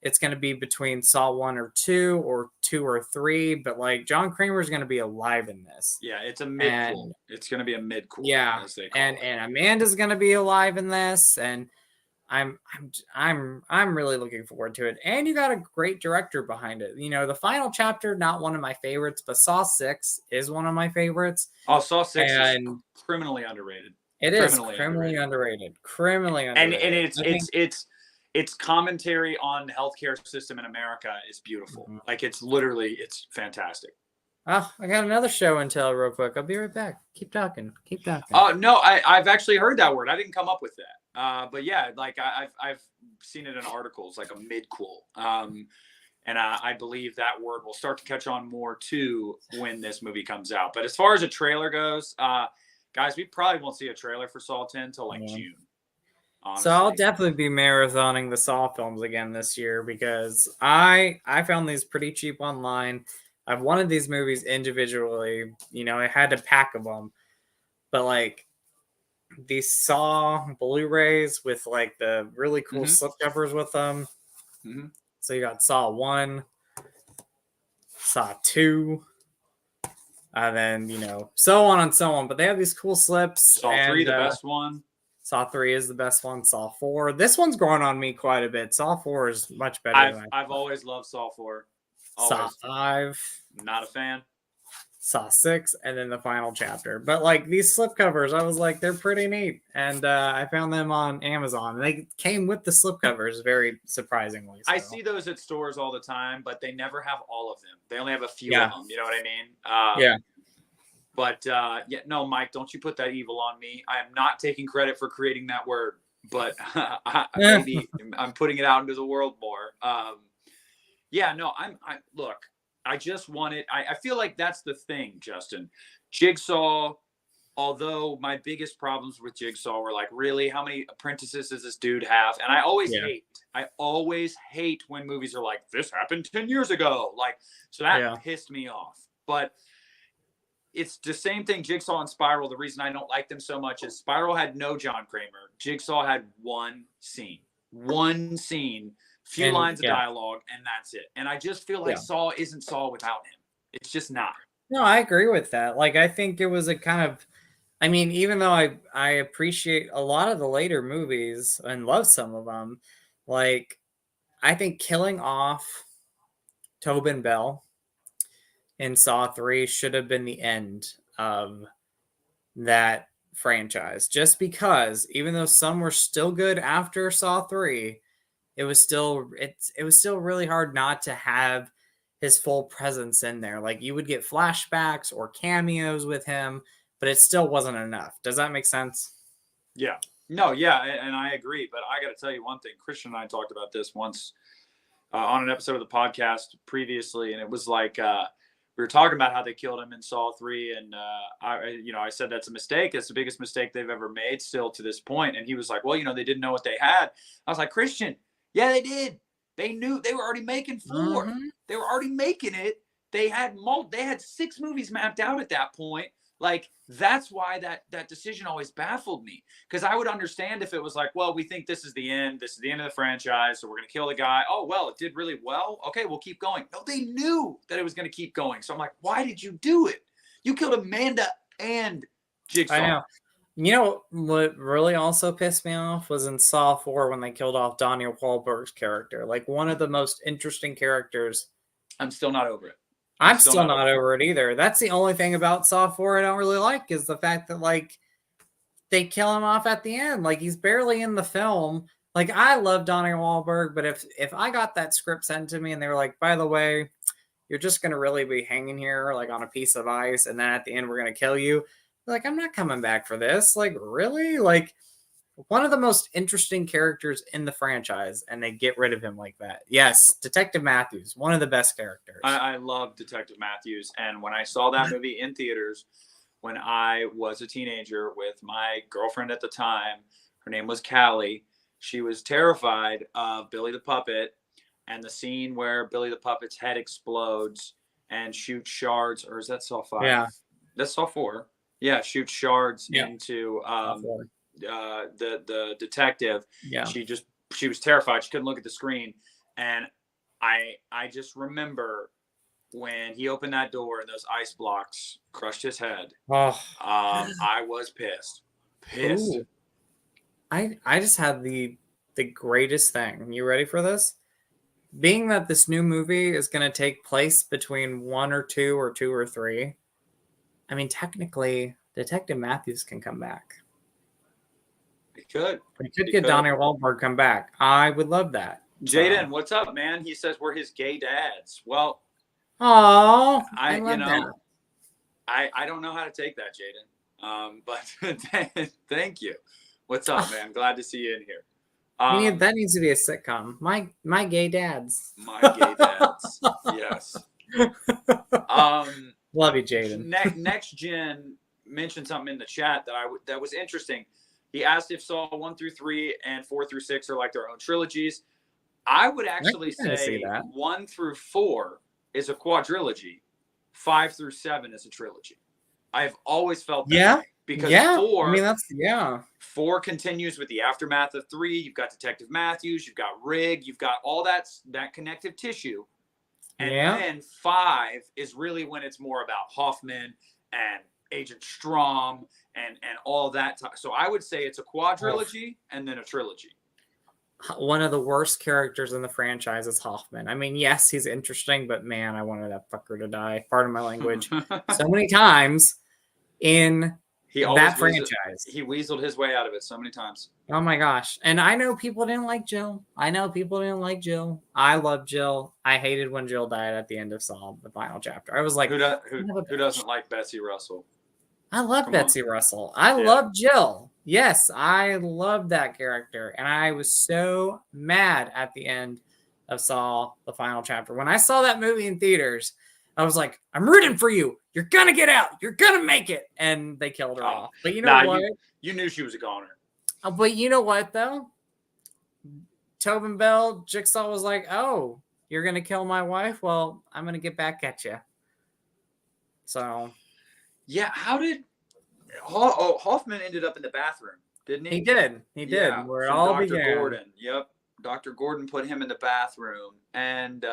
it's going to be between Saw 1 or 2 or 3, but like John Kramer's going to be alive in this. Yeah, it's a mid-cool. And It's going to be a mid-cool, yeah, as they call and it. and Amanda's going to be alive in this, and I'm really looking forward to it. And you got a great director behind it. The final chapter, not one of my favorites, but Saw 6 is one of my favorites. Oh, Saw 6 is And criminally underrated. it is Criminally criminally underrated. Criminally And underrated. it's commentary on the healthcare system in America is beautiful. Mhm. Like, it's fantastic. Oh, I got another show and tell real quick. I'll be right back. Keep talking. Keep talking. Oh no, I've actually heard that word. I didn't come up with that. But yeah, like I've seen it in articles, like a mid-cool. And I believe that word will start to catch on more too when this movie comes out. But as far as a trailer goes, guys, we probably won't see a trailer for Saw 10 till like June. Honestly. So I'll definitely be marathoning the Saw films again this year because I found these pretty cheap online. I've wanted these movies individually. I had to pack of them, but like these Saw Blu-rays with like the really cool slipcovers with them. Mm-hmm. So you got Saw 1, Saw 2, and then so on and so on. But they have these cool slips. Saw 3, the best one. Saw 3 is the best one. Saw 4. This one's growing on me quite a bit. Saw 4 is much better. I've always loved Saw 4. Always. Saw 5. Not a fan. Saw 6, and then the final chapter. But like these slipcovers, I was like, they're pretty neat. And I found them on Amazon. They came with the slipcovers, very surprisingly. So. I see those at stores all the time, but they never have all of them. They only have a few Yeah. of them. You know what I mean? Yeah. But no, Mike, don't you put that evil on me. I am not taking credit for creating that word, but maybe I'm putting it out into the world more. No, look, I just want it. I feel like that's the thing, Justin. Jigsaw, although my biggest problems with Jigsaw were like, really, how many apprentices does this dude have? And I always hate when movies are like, this happened 10 years ago. Like, so that pissed me off. But it's the same thing, Jigsaw and Spiral. The reason I don't like them so much is Spiral had no John Kramer. Jigsaw had one scene few lines of dialogue, and that's it. And I just feel like Saw isn't Saw without him. It's just not. No, I agree with that. Like, I think it was a kind of, I mean, even though I appreciate a lot of the later movies and love some of them, like, I think killing off Tobin Bell in Saw 3 should have been the end of that franchise. Just because, even though some were still good after Saw 3, it was still really hard not to have his full presence in there. Like, you would get flashbacks or cameos with him, but it still wasn't enough. Does that make sense? Yeah. No, yeah, and I agree. But I got to tell you one thing. Christian and I talked about this once on an episode of the podcast previously, and it was like we were talking about how they killed him in Saw 3, and I said that's a mistake. It's the biggest mistake they've ever made still to this point. And he was like, well, they didn't know what they had. I was like, Christian, yeah, they did. They knew. They were already making 4. Mm-hmm. They were already making it. They had 6 movies mapped out at that point. Like, that's why that decision always baffled me, because I would understand if it was like, well, we think this is the end. This is the end of the franchise, so we're going to kill the guy. Oh, well, it did really well. Okay, we'll keep going. No, they knew that it was going to keep going. So I'm like, why did you do it? You killed Amanda and Jigsaw. I know. You know what really also pissed me off was in Saw 4 when they killed off Daniel Wahlberg's character. Like, one of the most interesting characters. I'm still not over it. I'm still not over it either. That's the only thing about Saw 4 I don't really like, is the fact that, like, they kill him off at the end. Like, he's barely in the film. Like, I love Daniel Wahlberg, but if I got that script sent to me and they were like, by the way, you're just going to really be hanging here, like, on a piece of ice, and then at the end we're going to kill you. Like, I'm not coming back for this. Like, really? Like, one of the most interesting characters in the franchise, and they get rid of him like that. Yes, Detective Matthews, one of the best characters. I love Detective Matthews. And when I saw that movie in theaters, when I was a teenager with my girlfriend at the time, her name was Callie, she was terrified of Billy the Puppet and the scene where Billy the Puppet's head explodes and shoots shards. Or is that Saw 5? Yeah. That's Saw 4. Yeah, shoots shards into the detective. Yeah. She was terrified. She couldn't look at the screen. And I just remember when he opened that door and those ice blocks crushed his head. Oh. I was pissed. Pissed. Ooh. I just had the greatest thing. You ready for this? Being that this new movie is going to take place between 1 or 2 or 2 or 3. I mean, technically, Detective Matthews can come back. He could. We could get Daniel Wahlberg come back. I would love that. Jaden, what's up, man? He says we're his gay dads. Well, I love that. I don't know how to take that, Jaden. But thank you. What's up, man? Glad to see you in here. That needs to be a sitcom. My gay dads. My gay dads. Yes. Love you, Jaden. Next Gen mentioned something in the chat that was interesting. He asked if Saw 1 through 3 and 4 through 6 are like their own trilogies. I would actually say 1 through 4 is a quadrilogy. 5 through 7 is a trilogy. I've always felt that way. Because 4, I mean, 4 continues with the aftermath of 3. You've got Detective Matthews, you've got Rigg, you've got all that connective tissue. And then 5 is really when it's more about Hoffman and Agent Strom and all that. So I would say it's a quadrilogy and then a trilogy. One of the worst characters in the franchise is Hoffman. I mean, yes, he's interesting, but man, I wanted that fucker to die. Pardon my language. So many times in that franchise. He weaseled his way out of it so many times. Oh my gosh. And I know people didn't like Jill. I love Jill. I hated when Jill died at the end of Saw, the final chapter. I was like, who doesn't like Betsy Russell? I love Betsy Russell. I love Jill. Yes, I love that character. And I was so mad at the end of Saw, the final chapter. When I saw that movie in theaters, I was like, I'm rooting for you. You're going to get out. You're going to make it. And they killed her off. But you know what? You knew she was a goner. But you know what, though? Tobin Bell, Jigsaw was like, oh, you're going to kill my wife? Well, I'm going to get back at you. So. Yeah, how did Hoffman ended up in the bathroom, didn't he? He did. Yeah, Where it all Dr. began. Gordon. Yep. Dr. Gordon put him in the bathroom, and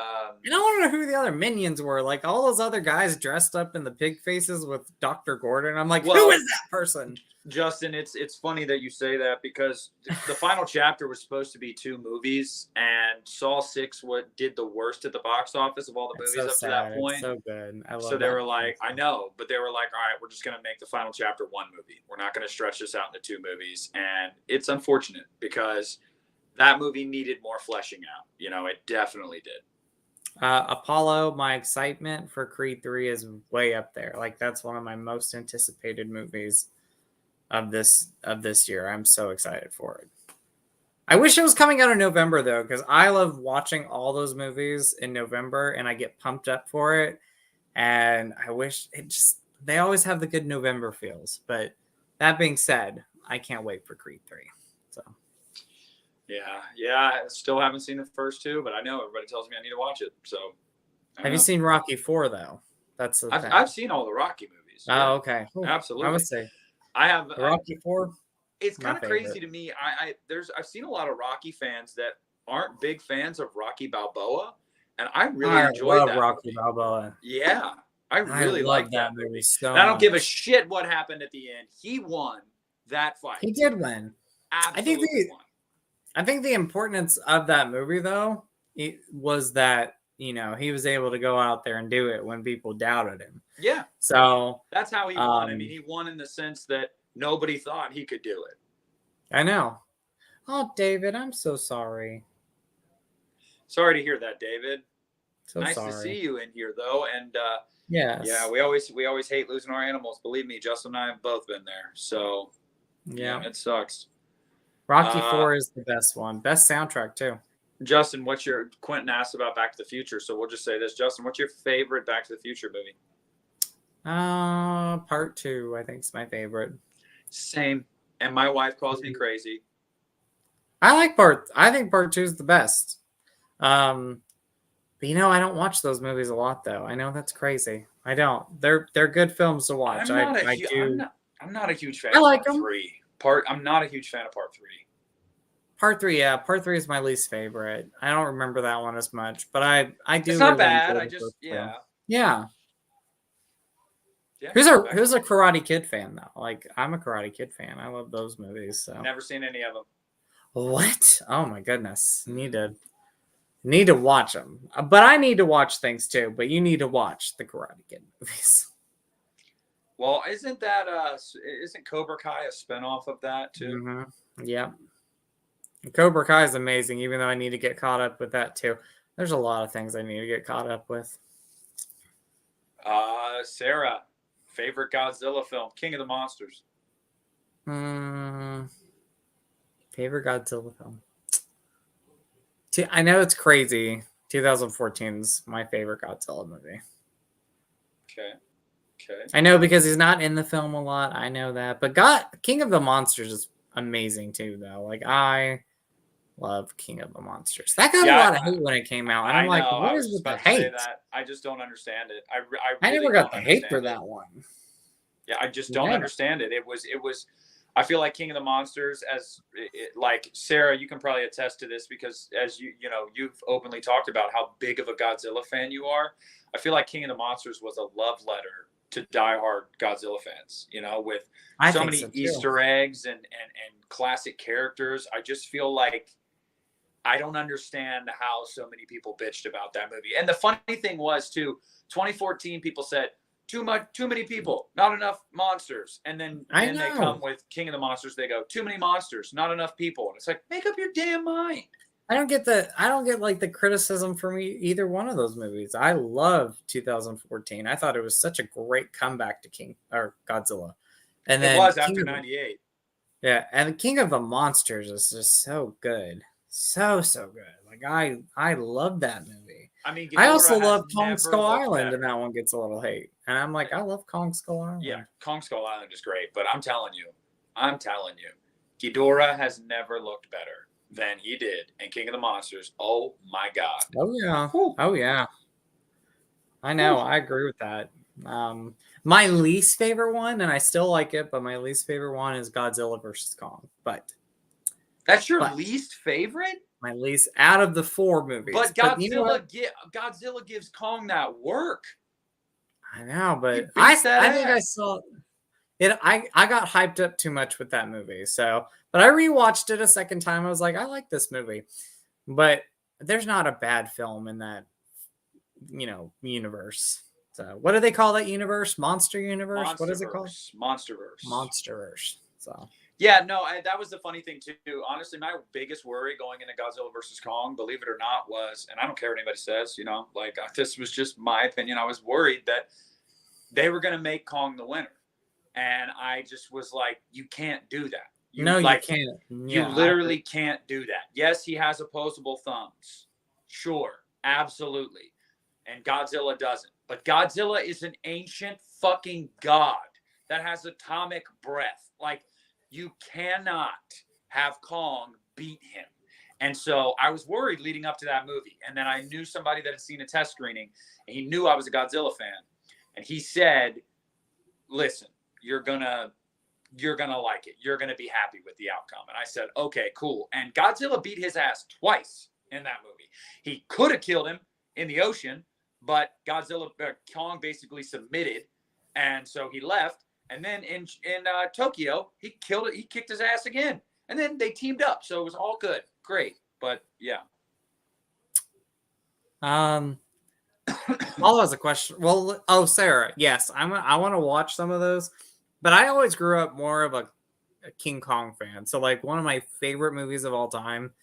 And I want to know who the other minions were. Like all those other guys dressed up in the pig faces with Dr. Gordon. I'm like, who is that person? Justin, it's funny that you say that, because the final chapter was supposed to be 2 movies, and Saw 6 did the worst at the box office of all the movies up to that point. It's so good. I love so they were like, I know, but they were like, all right, we're just going to make the final chapter 1 movie. We're not going to stretch this out into 2 movies. And it's unfortunate, because that movie needed more fleshing out. You know, it definitely did. Apollo, my excitement for Creed 3 is way up there. Like that's one of my most anticipated movies of this year. I'm so excited for it. I wish it was coming out in November though, because I love watching all those movies in November and I get pumped up for it. And I wish they always have the good November feels. But that being said, I can't wait for Creed 3. So yeah, I still haven't seen the first 2, but I know everybody tells me I need to watch it. So have you seen Rocky 4 though? That's the thing. I've seen all the Rocky movies. Oh, okay. Absolutely. I would say I have Rocky 4. It's kind of crazy to me. I've seen a lot of Rocky fans that aren't big fans of Rocky Balboa, and I really enjoyed that. Rocky Balboa. Yeah, I really like that movie. So and I don't give a shit what happened at the end. He won that fight. He did win. Absolutely won. I think the importance of that movie though was that he was able to go out there and do it when people doubted him. Yeah. So that's how he won. I mean, he won in the sense that nobody thought he could do it. I know. Oh, David, I'm so sorry. Sorry to hear that, David. So nice sorry. to see you in here, though. And yes. Yeah, we always hate losing our animals. Believe me, Justin and I have both been there. So yeah, it sucks. Rocky 4 is the best one. Best soundtrack too. Justin, Quentin asked about Back to the Future, so we'll just say this. Justin, what's your favorite Back to the Future movie? Part 2, I think, is my favorite. Same. And my wife calls me crazy. I think part 2 is the best. But I don't watch those movies a lot though. I know that's crazy. I don't. They're good films to watch. I'm not a huge fan of part 3. I'm not a huge fan of part 3. Part 3, yeah. Part 3 is my least favorite. I don't remember that one as much, but I do. It's not bad. Yeah. Yeah. Who's a Karate Kid fan though? Like I'm a Karate Kid fan. I love those movies. So never seen any of them. What? Oh my goodness! Need to watch them. But I need to watch things too. But you need to watch the Karate Kid movies. Well, isn't Cobra Kai a spinoff of that too? Mm-hmm. Yeah. Cobra Kai is amazing, even though I need to get caught up with that too. There's a lot of things I need to get caught up with. Sarah, favorite Godzilla film, King of the Monsters. Favorite Godzilla film. I know it's crazy. 2014's my favorite Godzilla movie. Okay. I know because he's not in the film a lot. I know that. But King of the Monsters is amazing too, though. Like, I love King of the Monsters. That got a lot of hate when it came out. And I'm like, what is with the hate? I just don't understand it. I never got the hate for that one. Yeah, I just don't understand it. It was. I feel like King of the Monsters, like Sarah, you can probably attest to this because as you've openly talked about how big of a Godzilla fan you are. I feel like King of the Monsters was a love letter to diehard Godzilla fans, with so many Easter eggs and classic characters. I just feel like I don't understand how so many people bitched about that movie. And the funny thing was too, 2014 people said too many people, not enough monsters. And then they come with King of the Monsters. They go, too many monsters, not enough people. And it's like, make up your damn mind. I don't get like the criticism from either one of those movies. I love 2014. I thought it was such a great comeback to Godzilla. And then it was after 98. Yeah, and King of the Monsters is just so good. So good. Like I love that movie. I mean, I also love Kong Skull Island, and that one gets a little hate. And I'm like, I love Kong Skull Island. Yeah, Kong Skull Island is great, but I'm telling you, Ghidorah has never looked better than he did in King of the Monsters. Oh my God. Oh yeah. Whew. Oh yeah. I know. Whew. I agree with that. My least favorite one, and I still like it, but my least favorite one is Godzilla versus Kong. But that's your least favorite? My least out of the 4 movies. But But you know what? Godzilla gives Kong that work. I know, but I think I saw it. I got hyped up too much with that movie. So, but I rewatched it a second time. I was like, I like this movie. But there's not a bad film in that, universe. So, what do they call that universe? Monster universe? What is it called? Monsterverse. Monsterverse. So, yeah, no, that was the funny thing too. Honestly, my biggest worry going into Godzilla versus Kong, believe it or not, was, and I don't care what anybody says, like this was just my opinion. I was worried that they were going to make Kong the winner, and I just was like, you can't do that. You can't. You literally can't do that. Yes, he has opposable thumbs. Sure, absolutely. And Godzilla doesn't. But Godzilla is an ancient fucking god that has atomic breath. Like, you cannot have Kong beat him. And so I was worried leading up to that movie. And then I knew somebody that had seen a test screening, and he knew I was a Godzilla fan. And he said, listen, you're gonna like it. You're gonna be happy with the outcome. And I said, okay, cool. And Godzilla beat his ass twice in that movie. He could have killed him in the ocean, but Kong basically submitted, and so he left. And then in Tokyo, he kicked his ass again, and then they teamed up. So it was all good, great. But yeah. All has a question. Well, Sarah, yes, I want to watch some of those, but I always grew up more of a King Kong fan. So like one of my favorite movies of all time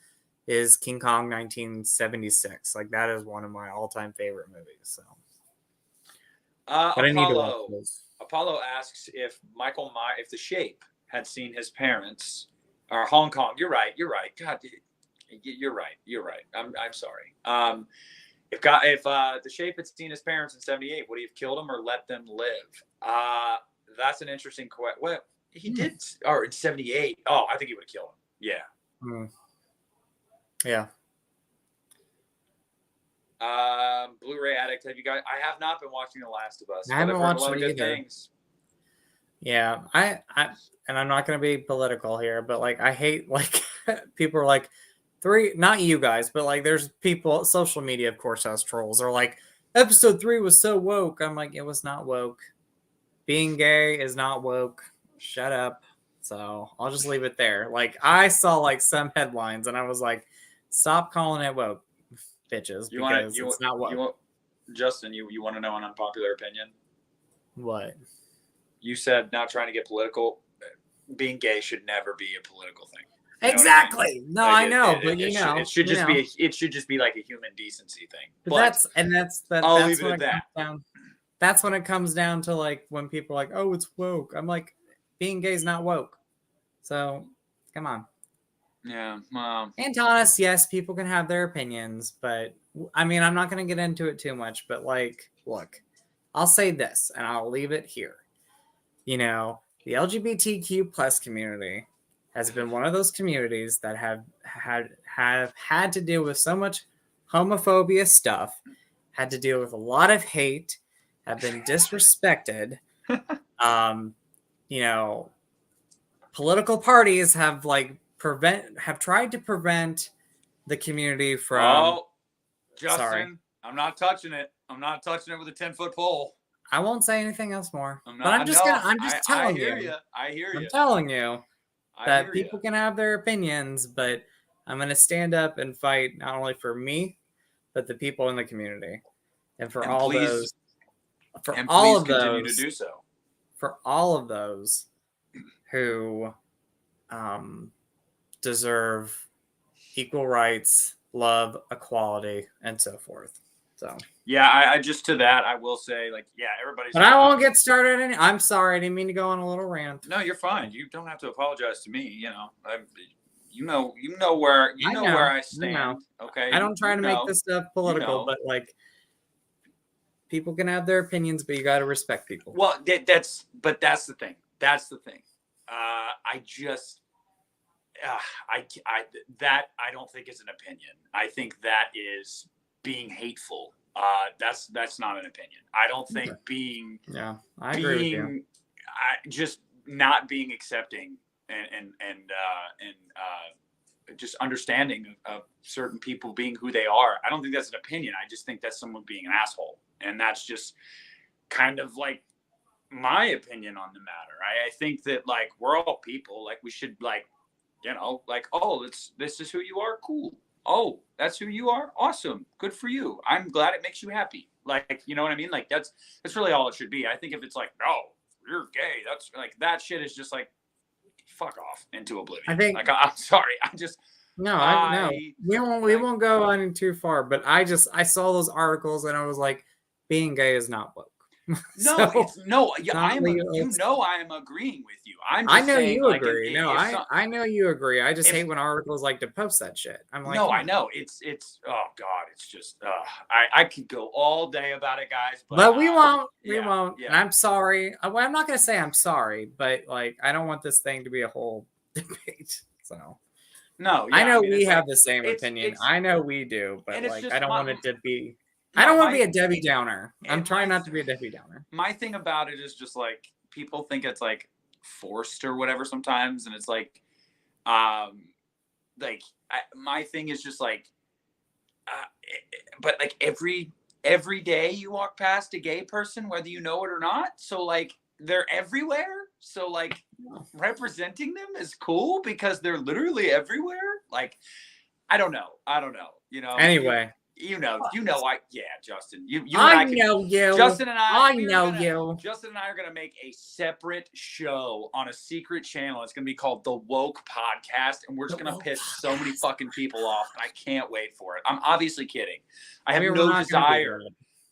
is King Kong 1976. Like that is one of my all-time favorite movies. So, but I need to watch those. Apollo asks if if The Shape had seen his parents, or Hong Kong. You're right. God, you're right. I'm sorry. If The Shape had seen his parents in '78, would he have killed them or let them live? That's an interesting question. Well, he did, or in '78. Oh, I think he would have killed him. Yeah. Yeah. Blu-ray Addict. Have you guys? I have not been watching The Last of Us. I haven't watched it either. Things. Yeah, I and I'm not going to be political here, but like I hate like people are like not you guys, but like there's people, social media of course has trolls. Are like episode 3 was so woke. I'm like, it was not woke. Being gay is not woke. Shut up. So I'll just leave it there. Like I saw like some headlines and I was like, stop calling it woke, bitches, because it's not woke. Justin, you want to know an unpopular opinion? What? You said, not trying to get political, being gay should never be a political thing. Exactly. I mean? No, like I know, but it should just be like a human decency thing. But that's I'll leave it at that. That's when it comes down to like when people are like, oh, it's woke. I'm like, being gay is not woke. So come on. Yeah. Antonis, yes, people can have their opinions, but I mean, I'm not going to get into it too much, but like, look, I'll say this and I'll leave it here. The LGBTQ plus community has been one of those communities that have had to deal with so much homophobia stuff, had to deal with a lot of hate, have been disrespected. Political parties have tried to prevent the community from. Oh, Justin, sorry. I'm not touching it. I'm not touching it with a 10-foot pole. I won't say anything else more. I'm just telling you. I hear you. I'm telling you that people can have their opinions, but I'm going to stand up and fight not only for me, but the people in the community, and for all those. For all of those, continue to do so. For all of those who deserve equal rights, love, equality, and so forth. So yeah, I just to that I will say, like, yeah, everybody's. But I won't get started. I'm sorry, I didn't mean to go on a little rant. No, you're fine. You don't have to apologize to me. You know where I stand. Okay. I don't try to make this stuff political, but like, people can have their opinions, but you got to respect people. Well, that's the thing. That's the thing. I don't think is an opinion. I think that is being hateful. That's not an opinion. I don't think I agree with you. Just not being accepting and just understanding of certain people being who they are. I don't think that's an opinion. I just think that's someone being an asshole. And that's just kind of like my opinion on the matter. I think that like we're all people. Like we should like, you know, like, oh, this is who you are. Cool. Oh, that's who you are. Awesome. Good for you. I'm glad it makes you happy. Like, you know what I mean? Like that's really all it should be. I think if it's like, no, you're gay, that's like that shit is just like fuck off into oblivion. I think like I'm sorry. I just no. We won't go on too far, but I saw those articles and I was like, being gay is not woke. No, yeah, I am agreeing with you. I'm just I know saying, you like, agree. I know you agree. I just hate when articles like to post that shit. I'm like, no, I know it's oh god, it's just I could go all day about it, guys, but we won't. We yeah, won't. yeah. And I'm sorry. Well, I'm not gonna say I'm sorry, but like I don't want this thing to be a whole debate. So no, yeah, I know mean, we have like, the same opinion. I know we do, but like I don't want it to be. I don't want to be a Debbie Downer. I'm trying not to be a Debbie Downer. My thing about it is just like people think it's like forced or whatever sometimes, and it's like, my thing is just like, but like every day you walk past a gay person, whether you know it or not. So like they're everywhere. So like representing them is cool because they're literally everywhere. Like I don't know. You know. Anyway. Justin. Justin and I are gonna make a separate show on a secret channel. It's gonna be called The Woke Podcast, and we're just gonna piss so many fucking people off, and I can't wait for it. I'm obviously kidding. I have no desire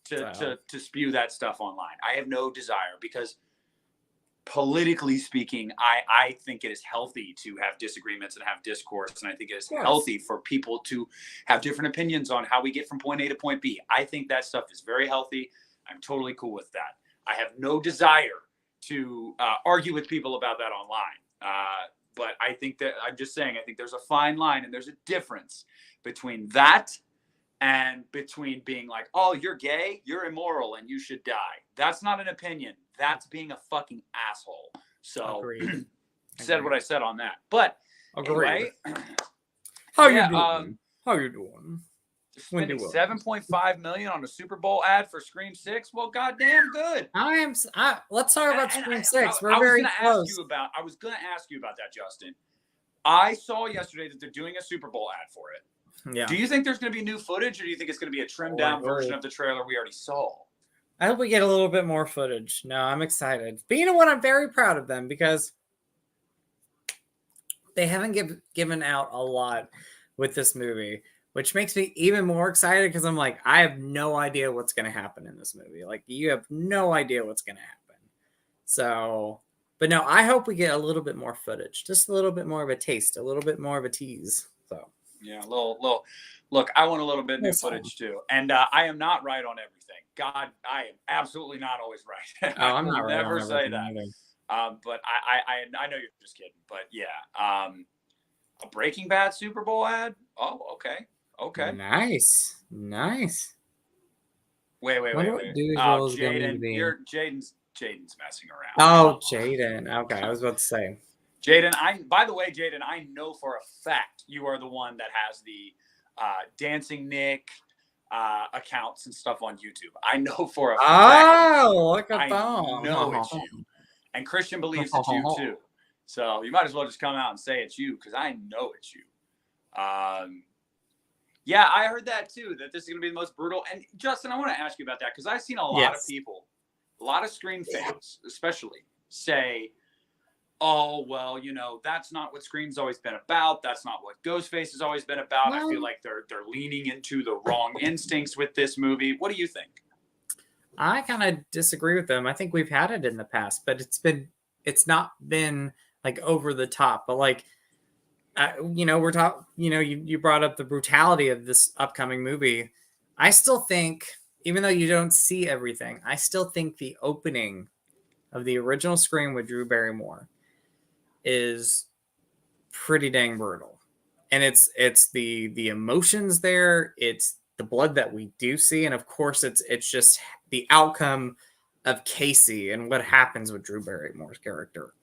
to spew that stuff online. I have no desire because politically speaking, I think it is healthy to have disagreements and have discourse. And I think it is healthy for people to have different opinions on how we get from point A to point B. I think that stuff is very healthy. I'm totally cool with that. I have no desire to argue with people about that online. But I think that I'm just saying, I think there's a fine line and there's a difference between that and between being like, oh, you're gay, you're immoral, and you should die. That's not an opinion. That's being a fucking asshole. So said what I said on that. But anyway, how you doing? How you doing? Spending $7.5 million on a Super Bowl ad for Scream 6. Well, goddamn good. Let's talk about Scream 6. We're very close. I was gonna ask you about that, Justin. I saw yesterday that they're doing a Super Bowl ad for it. Yeah. Do you think there's going to be new footage, or do you think it's going to be a trimmed down version of the trailer we already saw? I hope we get a little bit more footage. No, I'm excited. But you know what? I'm very proud of them because they haven't given out a lot with this movie, which makes me even more excited because I'm like, I have no idea what's going to happen in this movie. Like, you have no idea what's going to happen. So, but no, I hope we get a little bit more footage, just a little bit more of a taste, a little bit more of a tease. So. Yeah, a little. Look, I want a little bit of new footage too, and I am not right on everything. God, I am absolutely not always right. Oh, I'm not right. Never say that. But I know you're just kidding. But yeah, a Breaking Bad Super Bowl ad. Oh, okay. Nice. Wait. Jaden's messing around. Oh, Jaden. Okay, I was about to say. Jaden, by the way, Jaden, I know for a fact you are the one that has the Dancing Nick accounts and stuff on YouTube. I know for a fact. Oh, look at that. I know it's you. And Christian believes it's you too. So you might as well just come out and say it's you because I know it's you. Yeah, I heard that too, that this is going to be the most brutal. And Justin, I want to ask you about that because I've seen a lot of people, a lot of Scream fans especially, say, oh, well, you know, that's not what Scream's always been about. That's not what Ghostface has always been about. I feel like they're leaning into the wrong instincts with this movie. What do you think? I kind of disagree with them. I think we've had it in the past, but it's not been like over the top. But like, you know, you brought up the brutality of this upcoming movie. I still think, even though you don't see everything, I still think the opening of the original Scream with Drew Barrymore is pretty dang brutal. And it's the emotions there, it's the blood that we do see, and of course it's just the outcome of Casey and what happens with Drew Barrymore's character.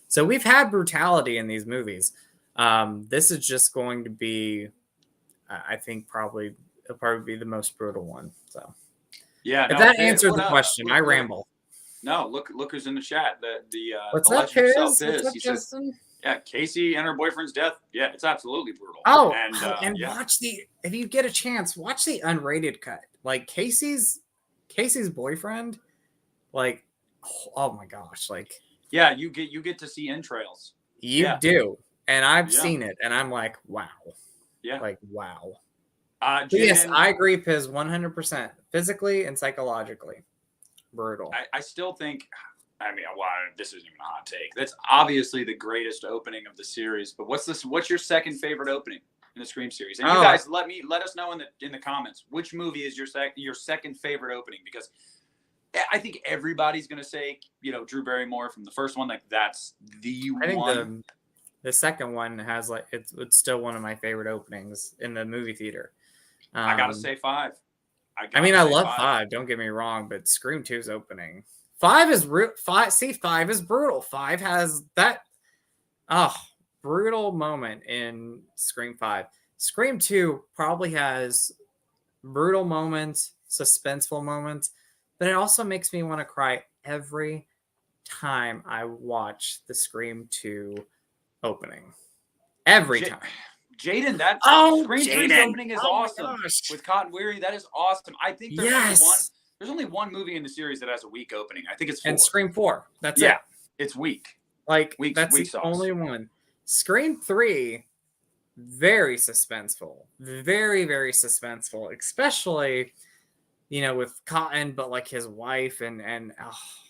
So we've had brutality in these movies. This is just going to be, I think, it'll probably be the most brutal one. So, Yeah. if No. that Hey, answers what the up? question, I ramble. No. Look who's in the chat. What's The up, legend himself Piz? What's up, He says, Justin? yeah, Casey and her boyfriend's death. Yeah, it's absolutely brutal. Oh, And yeah. watch if you get a chance, watch the unrated cut. Like Casey's boyfriend, like, oh my gosh, like, Yeah, you get to see entrails. you do, and I've Yeah. seen it, and I'm like, wow, Yeah. like, wow. Jaden, Yes, I agree, Piz, 100%, physically and psychologically brutal. I still think. I mean, well, this isn't even a hot take. That's obviously the greatest opening of the series. But what's your second favorite opening in the Scream series? And you guys, let us know in the comments which movie is your second favorite opening, because I think everybody's gonna say, Drew Barrymore from the first one. Like, that's the one. I think the second one has, like, it's still one of my favorite openings in the movie theater. I gotta say 5. I love 5. Don't get me wrong, but Scream 2's opening. 5 is 5. See, 5 is brutal. 5 has that brutal moment in Scream 5. Scream 2 probably has brutal moments, suspenseful moments, but it also makes me want to cry every time I watch the Scream 2 opening. Every time. Jaden, Scream 3's opening is awesome. With Cotton Weary, that is awesome. I think there's only one movie in the series that has a weak opening. I think it's 4. And Scream 4. That's it. It's weak. Like, that's the only one. Scream 3, very suspenseful. Very, very suspenseful. Especially, with Cotton, but like his wife and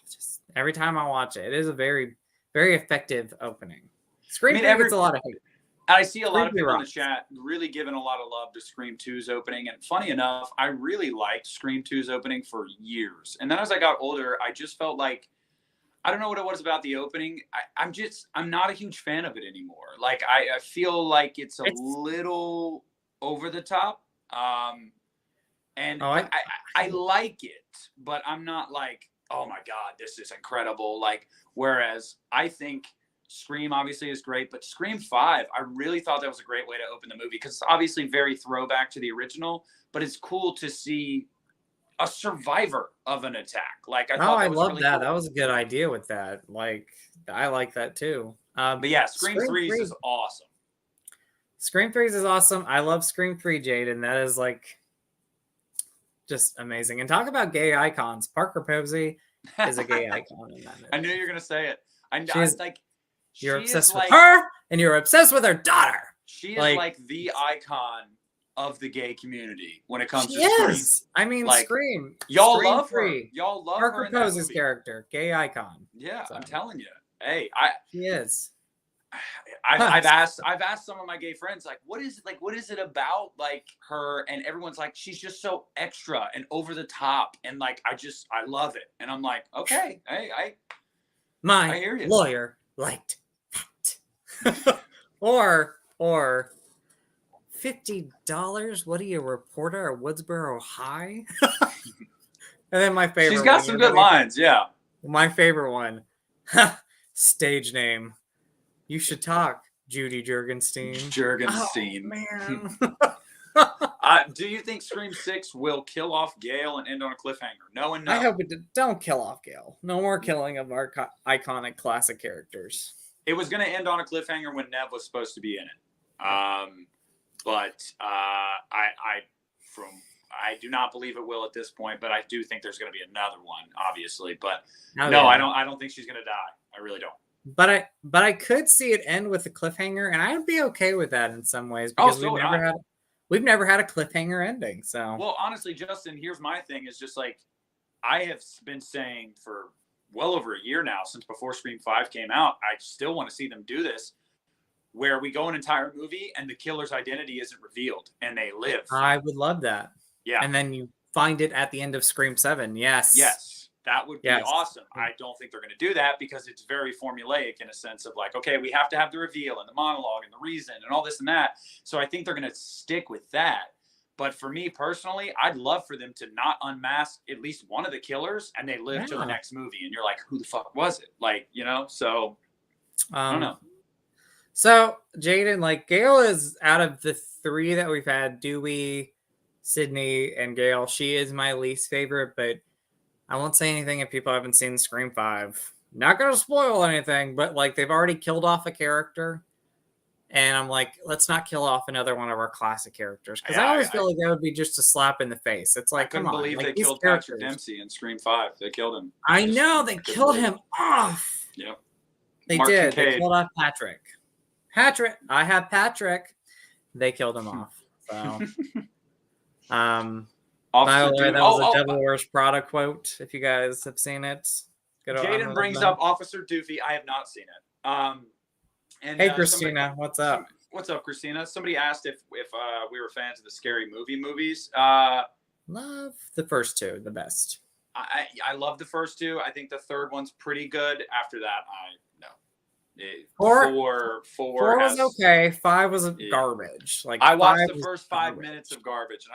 just every time I watch it, it is a very, very effective opening. Scream 3 gets a lot of hate. I see a lot of people in the chat really giving a lot of love to Scream 2's opening. And funny enough, I really liked Scream 2's opening for years. And then as I got older, I just felt like, I don't know what it was about the opening. I'm not a huge fan of it anymore. Like, I feel like it's a little over the top. And I like it, but I'm not like, oh my God, this is incredible. Like, whereas I think Scream obviously is great, but Scream 5, I really thought that was a great way to open the movie, because it's obviously very throwback to the original, but it's cool to see a survivor of an attack. Like, I love really that. Cool. That was a good idea with that. Like, I like that too. But yeah, Scream 3 is awesome. Scream 3 is awesome. I love Scream 3, Jaden. That is like just amazing. And talk about gay icons. Parker Posey is a gay icon in that movie. I knew you were gonna say it. You're obsessed with her, and you're obsessed with her daughter. She is like the icon of the gay community when it comes to Scream. I mean, like, Scream. Y'all Scream love 3. her. Y'all love Parker her. Posey's character, gay icon. Yeah, so. I'm telling you. Hey, she is. I've asked some of my gay friends, like, what is it about, like, her? And everyone's like, she's just so extra and over the top, and like, I love it. And I'm like, okay, hey, I hear you. Lawyer liked that. or $50. What are you, a reporter at Woodsboro High? And then my favorite. She's got some good lines, yeah. My favorite one. Stage name. You should talk, Judy Jurgenstein. Jurgenstein. Oh, man. Do you think Scream 6 will kill off Gale and end on a cliffhanger? No and no. I hope it don't kill off Gale. No more killing of our iconic classic characters. It was going to end on a cliffhanger when Nev was supposed to be in it. But I do not believe it will at this point, but I do think there's going to be another one, obviously. But I don't think she's going to die. I really don't. But I could see it end with a cliffhanger, and I'd be okay with that in some ways, because we've never had a cliffhanger ending. So, well, honestly, Justin, here's my thing: is just like, I have been saying for well over a year now, since before Scream 5 came out. I still want to see them do this, where we go an entire movie and the killer's identity isn't revealed and they live. I would love that. Yeah, and then you find it at the end of Scream 7. Yes. That would be awesome. I don't think they're going to do that, because it's very formulaic in a sense of like, okay, we have to have the reveal and the monologue and the reason and all this and that. So I think they're going to stick with that. But for me personally, I'd love for them to not unmask at least one of the killers and they live to the next movie. And you're like, who the fuck was it? Like, so I don't know. So, Jaden, like Gail is out of the three that we've had, Dewey, Sydney, and Gail. She is my least favorite, but I won't say anything if people haven't seen Scream 5. Not going to spoil anything, but like they've already killed off a character. And I'm like, let's not kill off another one of our classic characters. Because I always feel like that would be just a slap in the face. It's like, I couldn't come on. believe like, they these killed characters, Patrick Dempsey in Scream 5. They killed him. I know, they killed him off. Yep. They Mark did. Kincaid. They killed off Patrick. I have Patrick. They killed him off. So, by the way, that was a Devil Wears Prada quote. If you guys have seen it, Jaden brings up Officer Doofy. I have not seen it. And hey, Christina, what's up? What's up, Christina? Somebody asked if we were fans of the Scary Movie movies. Love the first two, the best. I love the first two. I think the third one's pretty good. After that, no. Four was okay. 5 was garbage. Like I watched the first 5 minutes of garbage,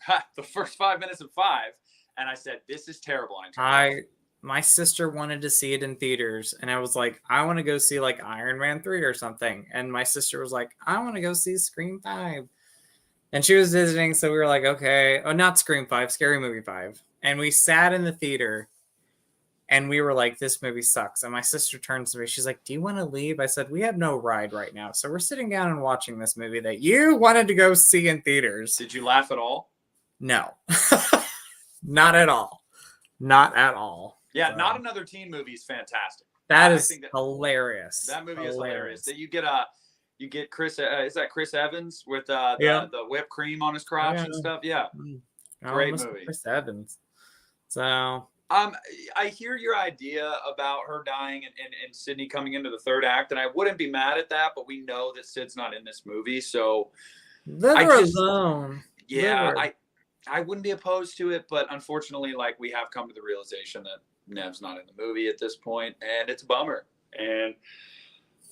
and the first 5 minutes of 5, and I said, "This is terrible." My sister wanted to see it in theaters, and I was like, I want to go see like Iron Man 3 or something. And my sister was like, I want to go see Scream 5. And she was visiting, so we were like, okay. Oh, not Scream 5, Scary Movie 5. And we sat in the theater, and we were like, this movie sucks. And my sister turns to me, she's like, do you want to leave? I said, we have no ride right now. So we're sitting down and watching this movie that you wanted to go see in theaters. Did you laugh at all? No. Not at all. Not at all. Yeah, so. Not Another Teen movie is fantastic. That is hilarious. That movie is hilarious. That you get Chris. Is that Chris Evans with the whipped cream on his crotch and stuff? Yeah, great movie. Chris Evans. So I hear your idea about her dying and Sydney coming into the third act, and I wouldn't be mad at that. But we know that Sid's not in this movie, so let her alone. Yeah, I wouldn't be opposed to it, but unfortunately, like we have come to the realization that Nev's not in the movie at this point, and it's a bummer. And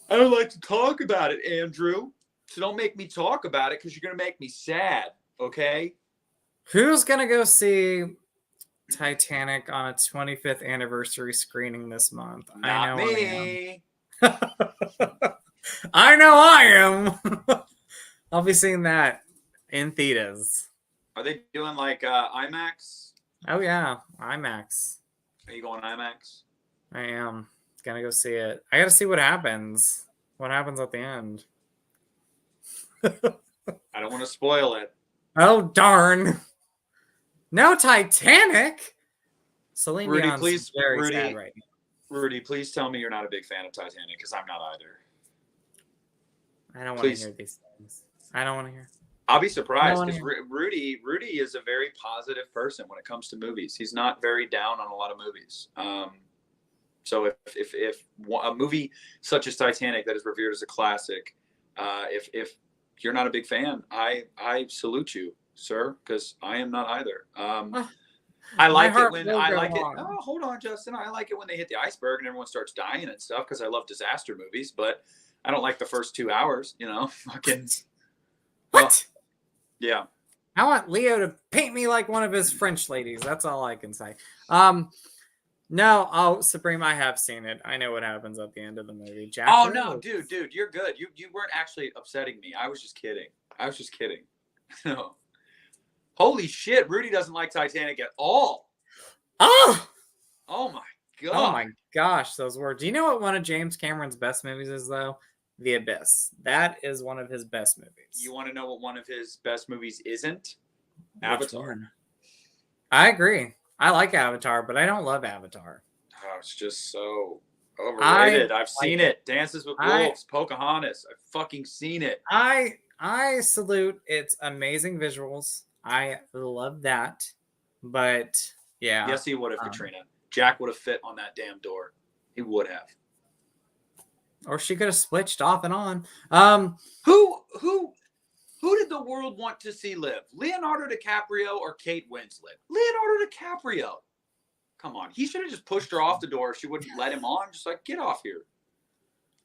I don't like to talk about it, Andrew. So don't make me talk about it because you're going to make me sad, okay? Who's going to go see Titanic on its 25th anniversary screening this month? Not me. I know I am. I'll be seeing that in theaters. Are they doing like IMAX? Oh, yeah. IMAX. Are you going IMAX? I am. Gonna go see it. I gotta see what happens. What happens at the end. I don't want to spoil it. Oh, darn. No Titanic? Celine Rudy, Dion's please, very sad right now. Rudy, please tell me you're not a big fan of Titanic, because I'm not either. I don't want to hear these things. I don't want to hear. I'll be surprised because Rudy is a very positive person when it comes to movies. He's not very down on a lot of movies. So if a movie such as Titanic that is revered as a classic, if you're not a big fan, I salute you, sir, because I am not either. I like it when Oh, hold on, Justin. I like it when they hit the iceberg and everyone starts dying and stuff because I love disaster movies, but I don't like the first 2 hours. You know, fucking what? Yeah. I want Leo to paint me like one of his French ladies. That's all I can say. No, Supreme, I have seen it. I know what happens at the end of the movie. Jack no, dude, you're good. You weren't actually upsetting me. I was just kidding. No. Holy shit, Rudy doesn't like Titanic at all. Oh my god. Oh my gosh, those words. Do you know what one of James Cameron's best movies is, though? The Abyss. That is one of his best movies. You want to know what one of his best movies isn't? Avatar. I agree. I like Avatar, but I don't love Avatar. Oh, it's just so overrated. I've seen it. Dances with Wolves, Pocahontas. I've fucking seen it. I salute its amazing visuals. I love that. But yeah. Yes, he would have, Katrina. Jack would have fit on that damn door. He would have. Or she could have switched off and on. Who did the world want to see live? Leonardo DiCaprio or Kate Winslet? Leonardo DiCaprio. Come on. He should have just pushed her off the door. She wouldn't let him on. Just like, get off here.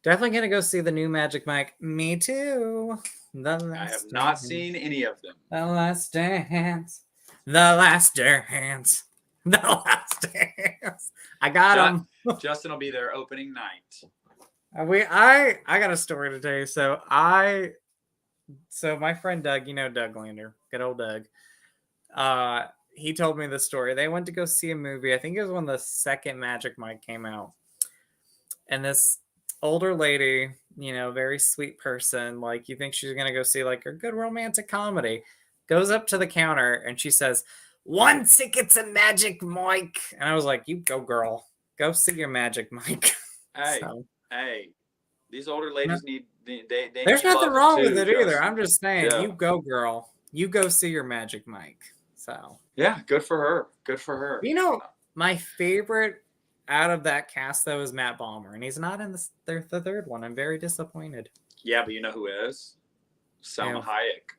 Definitely going to go see the new Magic Mike. Me too. I have not seen any of them. The Last Dance. The Last Dance. The Last Dance. I got him. Justin will be there opening night. I got a story to tell you. So my friend Doug, you know Doug Lander, good old Doug. Uh, he told me the story. They went to go see a movie. I think it was when the second Magic Mike came out, and this older lady, very sweet person, like you think she's gonna go see like a good romantic comedy, goes up to the counter and she says, "One ticket to Magic Mike," and I was like, "You go, girl, go see your Magic Mike." Hey, So hey, these older no, ladies they there's need nothing loving wrong with too, it either. Justin. I'm just saying, Yeah. you go, girl. You go see your Magic Mike. So, Yeah, good for her. Good for her. my favorite out of that cast though is Matt Balmer, and he's not in the third one. I'm very disappointed. Yeah, but you know who is? Salma Yeah, Hayek.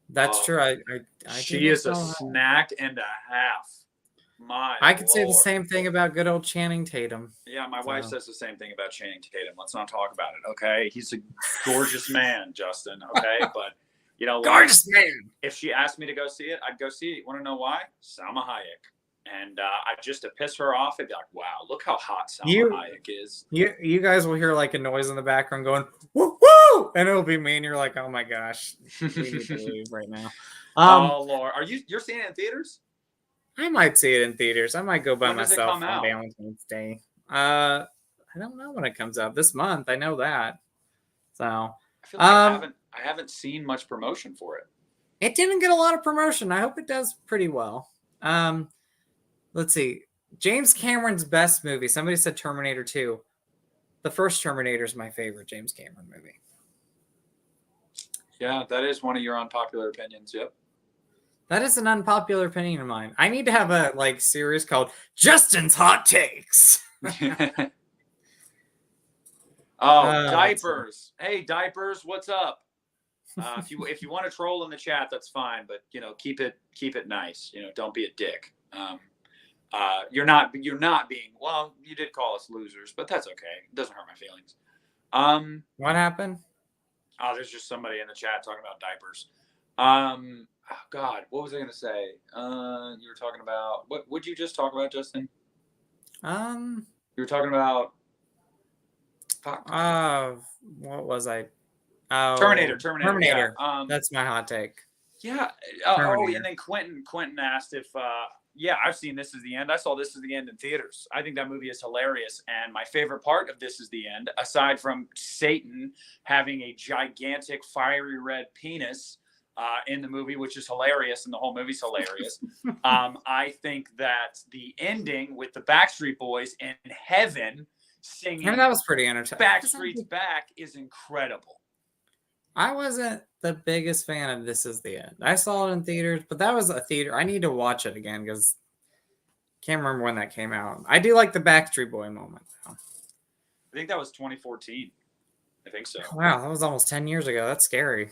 that's Oh, true. I do she know is a so. snack and a half. My I could say the Lord. same thing about good old Channing Tatum. Yeah, my wife So, says the same thing about Channing Tatum. Let's not talk about it, okay? He's a gorgeous man, Justin, okay? But you know what? gorgeous man. If she asked me to go see it, I'd go see it. You want to know why? Salma Hayek. And I just to piss her off, I'd be like, wow, look how hot Salma You Hayek is. you guys will hear like a noise in the background going woo woo, and it'll be me, and you're like, oh my gosh, we need to leave right now. Oh Lord, you're seeing it in theaters? I might see it in theaters. I might go by When does it myself come on out? Valentine's Day. I don't know when it comes out. This month, I know that. So, I feel like I haven't seen much promotion for it. it didn't get a lot of promotion. I hope it does pretty well. Let's see. James Cameron's best movie. Somebody said Terminator 2. The first Terminator is my favorite James Cameron movie. Yeah, that is one of your unpopular opinions. Yep. That is an unpopular opinion of mine. I need to have a series called Justin's Hot Takes. Diapers. Hey, diapers, what's up? If you want to troll in the chat, that's fine, but keep it nice. Don't be a dick. You're not being, well, you did call us losers, but that's okay. It doesn't hurt my feelings. What happened? Oh, there's just somebody in the chat talking about diapers. Oh God, what was I gonna say? You were talking about what? Would you just talk about, Justin? You were talking about. Fuck. What was I? Oh, Terminator. Yeah. That's my hot take. Yeah. And then Quentin asked if. Yeah, I've seen This Is the End. I saw This Is the End in theaters. I think that movie is hilarious. And my favorite part of This Is the End, aside from Satan having a gigantic fiery red penis in the movie, which is hilarious, and the whole movie's hilarious. I think that the ending with the Backstreet Boys in heaven singing that was pretty entertaining. Backstreet's Back is incredible. I wasn't the biggest fan of This Is the End. I saw it in theaters, but that was a theater. I need to watch it again because I can't remember when that came out. I do like the Backstreet Boy moment, though. I think that was 2014. I think so. Wow, that was almost 10 years ago. That's scary.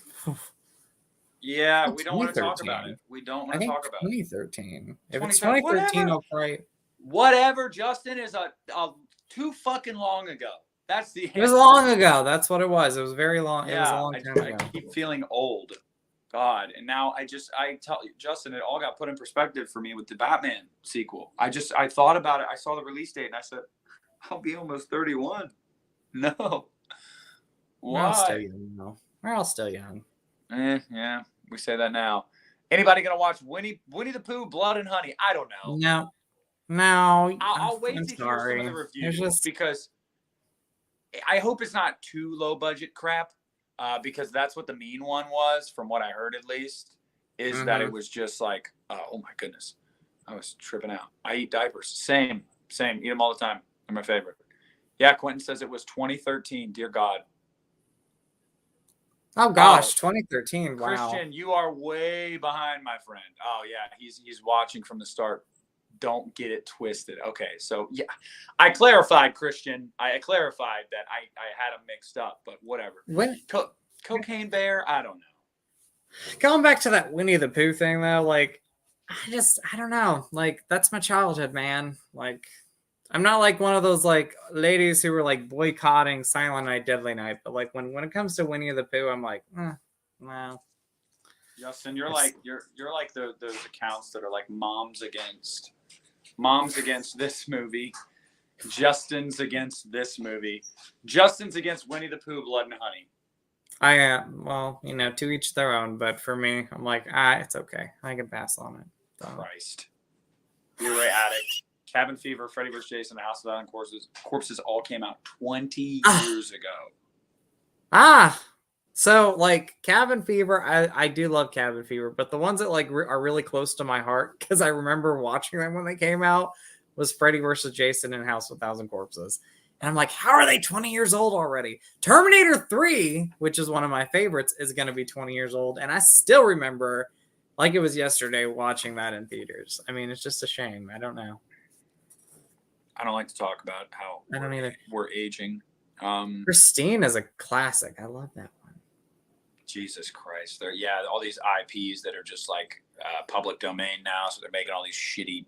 Yeah, we don't want to talk about it. We don't want to talk about 2013. it. If it's 2013, I'll cry. Whatever, Justin, is a too fucking long ago. That's the. It was long ago. That's what it was. It was very long. Yeah, it was a long time ago. I keep feeling old. God, and now I tell you, Justin, it all got put in perspective for me with the Batman sequel. I thought about it. I saw the release date and I said, I'll be almost 31. No. Why? We're all still young, though. We're all still young. Yeah, we say that now. Anybody gonna watch Winnie the Pooh, Blood and Honey? I don't know. No. I'll wait to hear some of the reviews because I hope it's not too low budget crap. Because that's what the mean one was, from what I heard at least, is that it was just like, oh my goodness, I was tripping out. I eat diapers. Same. Eat them all the time. They're my favorite. Yeah, Quentin says it was 2013. Dear God. Oh gosh, 2013. Wow. Christian, you are way behind, my friend. Oh yeah, he's watching from the start. Don't get it twisted. Okay, so yeah, I clarified, Christian. I clarified that I had them mixed up, but whatever. Cocaine Bear, I don't know. Going back to that Winnie the Pooh thing, though, I don't know. That's my childhood, man. I'm not like one of those ladies who were boycotting Silent Night, Deadly Night, but when it comes to Winnie the Pooh, I'm like, no. Justin, you're like those accounts that are like moms against this movie. Justin's against this movie. Justin's against Winnie the Pooh, Blood and Honey. Well, to each their own. But for me, I'm like, it's okay. I can pass on it. So. Christ. Blu-ray Addict, Cabin Fever, Freddy vs. Jason, The House of Thousand Corpses all came out 20 years ago. So like Cabin Fever, I do love Cabin Fever, but the ones that like are really close to my heart because I remember watching them when they came out was Freddy vs. Jason and House of Thousand Corpses. And I'm like, how are they 20 years old already? Terminator 3, which is one of my favorites, is going to be 20 years old. And I still remember, like it was yesterday, watching that in theaters. I mean, it's just a shame. I don't know. I don't like to talk about how we're aging. Christine is a classic. I love that one. Jesus Christ. All these IPs that are just like public domain now. So they're making all these shitty,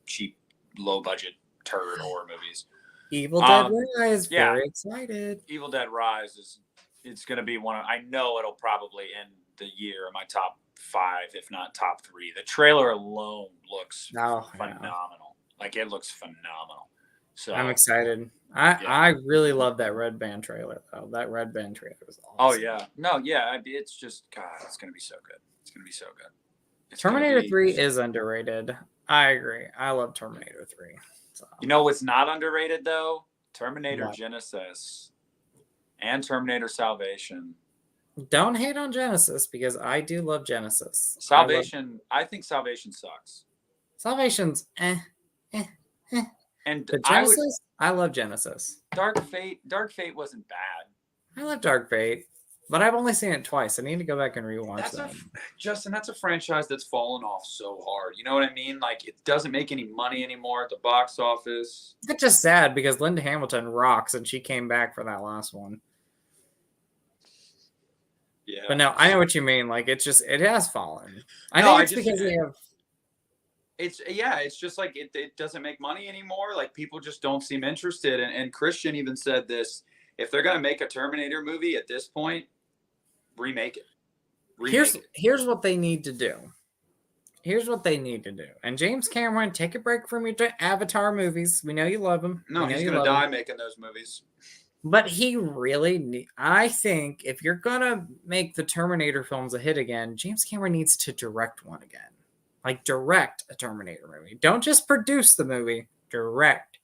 cheap, low-budget turd horror movies. Evil Dead Rise, very excited. Evil Dead Rise it's going to be I know it'll probably end the year in my top 5, if not top 3. The trailer alone looks phenomenal. Like it looks phenomenal. So I'm excited. I really love that Red Band trailer though. That Red Band trailer was awesome. Oh yeah. No, yeah. It's just, God, it's going to be so good. It's going to be so good. Terminator 3 is underrated. I agree. I love Terminator 3. So. You know what's not underrated though? Terminator Genesis and Terminator Salvation. Don't hate on Genesis because I do love Genesis. Salvation, I think Salvation sucks. Salvation's And the Genesis, I love Genesis. Dark Fate wasn't bad. I love Dark Fate, but I've only seen it twice. I need to go back and rewatch that. Justin, that's a franchise that's fallen off so hard. You know what I mean? Like, it doesn't make any money anymore at the box office. It's just sad because Linda Hamilton rocks, and she came back for that last one. Yeah. But no, I know what you mean. Like, it has fallen. I think it's because they have... It's just like it doesn't make money anymore. Like people just don't seem interested. And Christian even said this: if they're gonna make a Terminator movie at this point, remake it. Here's what they need to do. And James Cameron, take a break from your Avatar movies. We know you love him. No, he's gonna die making those movies. But he really I think if you're gonna make the Terminator films a hit again, James Cameron needs to direct one again. Like, direct a Terminator movie. Don't just produce the movie. Direct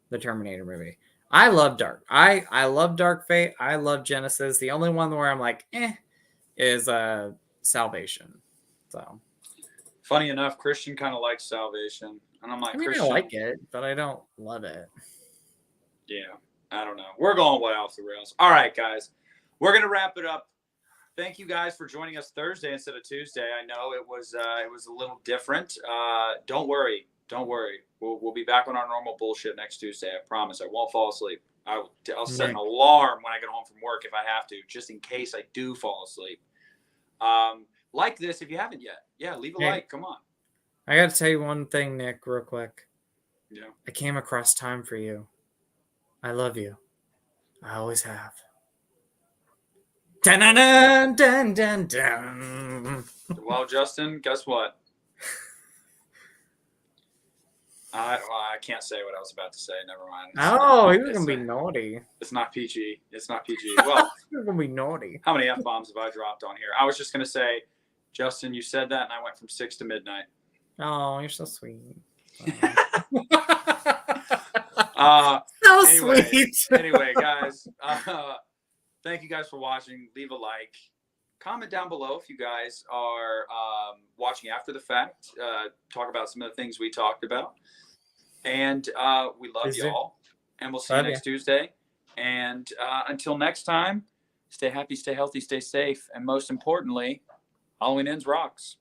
the Terminator movie. I love Dark. I love Dark Fate. I love Genesis. The only one where I'm like, is Salvation. So. Funny enough, Christian kind of likes Salvation. And I'm like, I like it, but I don't love it. Yeah, I don't know. We're going way off the rails. All right, guys. We're going to wrap it up. Thank you guys for joining us Thursday instead of Tuesday. I know it was a little different. Don't worry. We'll be back on our normal bullshit next Tuesday. I promise. I won't fall asleep. I'll set an alarm when I get home from work if I have to, just in case I do fall asleep. Like this if you haven't yet. Yeah, leave a like. Come on. I got to tell you one thing, Nick, real quick. Yeah. I came across time for you. I love you. I always have. Dun, dun, dun, dun, dun. Well, Justin, guess what? I can't say what I was about to say. Never mind. You're going to be naughty. It's not PG. Well, you're going to be naughty. How many F-bombs have I dropped on here? I was just going to say, Justin, you said that, and I went from 6 to midnight. Oh, you're so sweet. Sweet. Anyway, guys, thank you guys for watching. Leave a like. Comment down below if you guys are watching after the fact. Talk about some of the things we talked about. And we love you all. And we'll see you next Tuesday. And until next time, stay happy, stay healthy, stay safe. And most importantly, Halloween Ends rocks.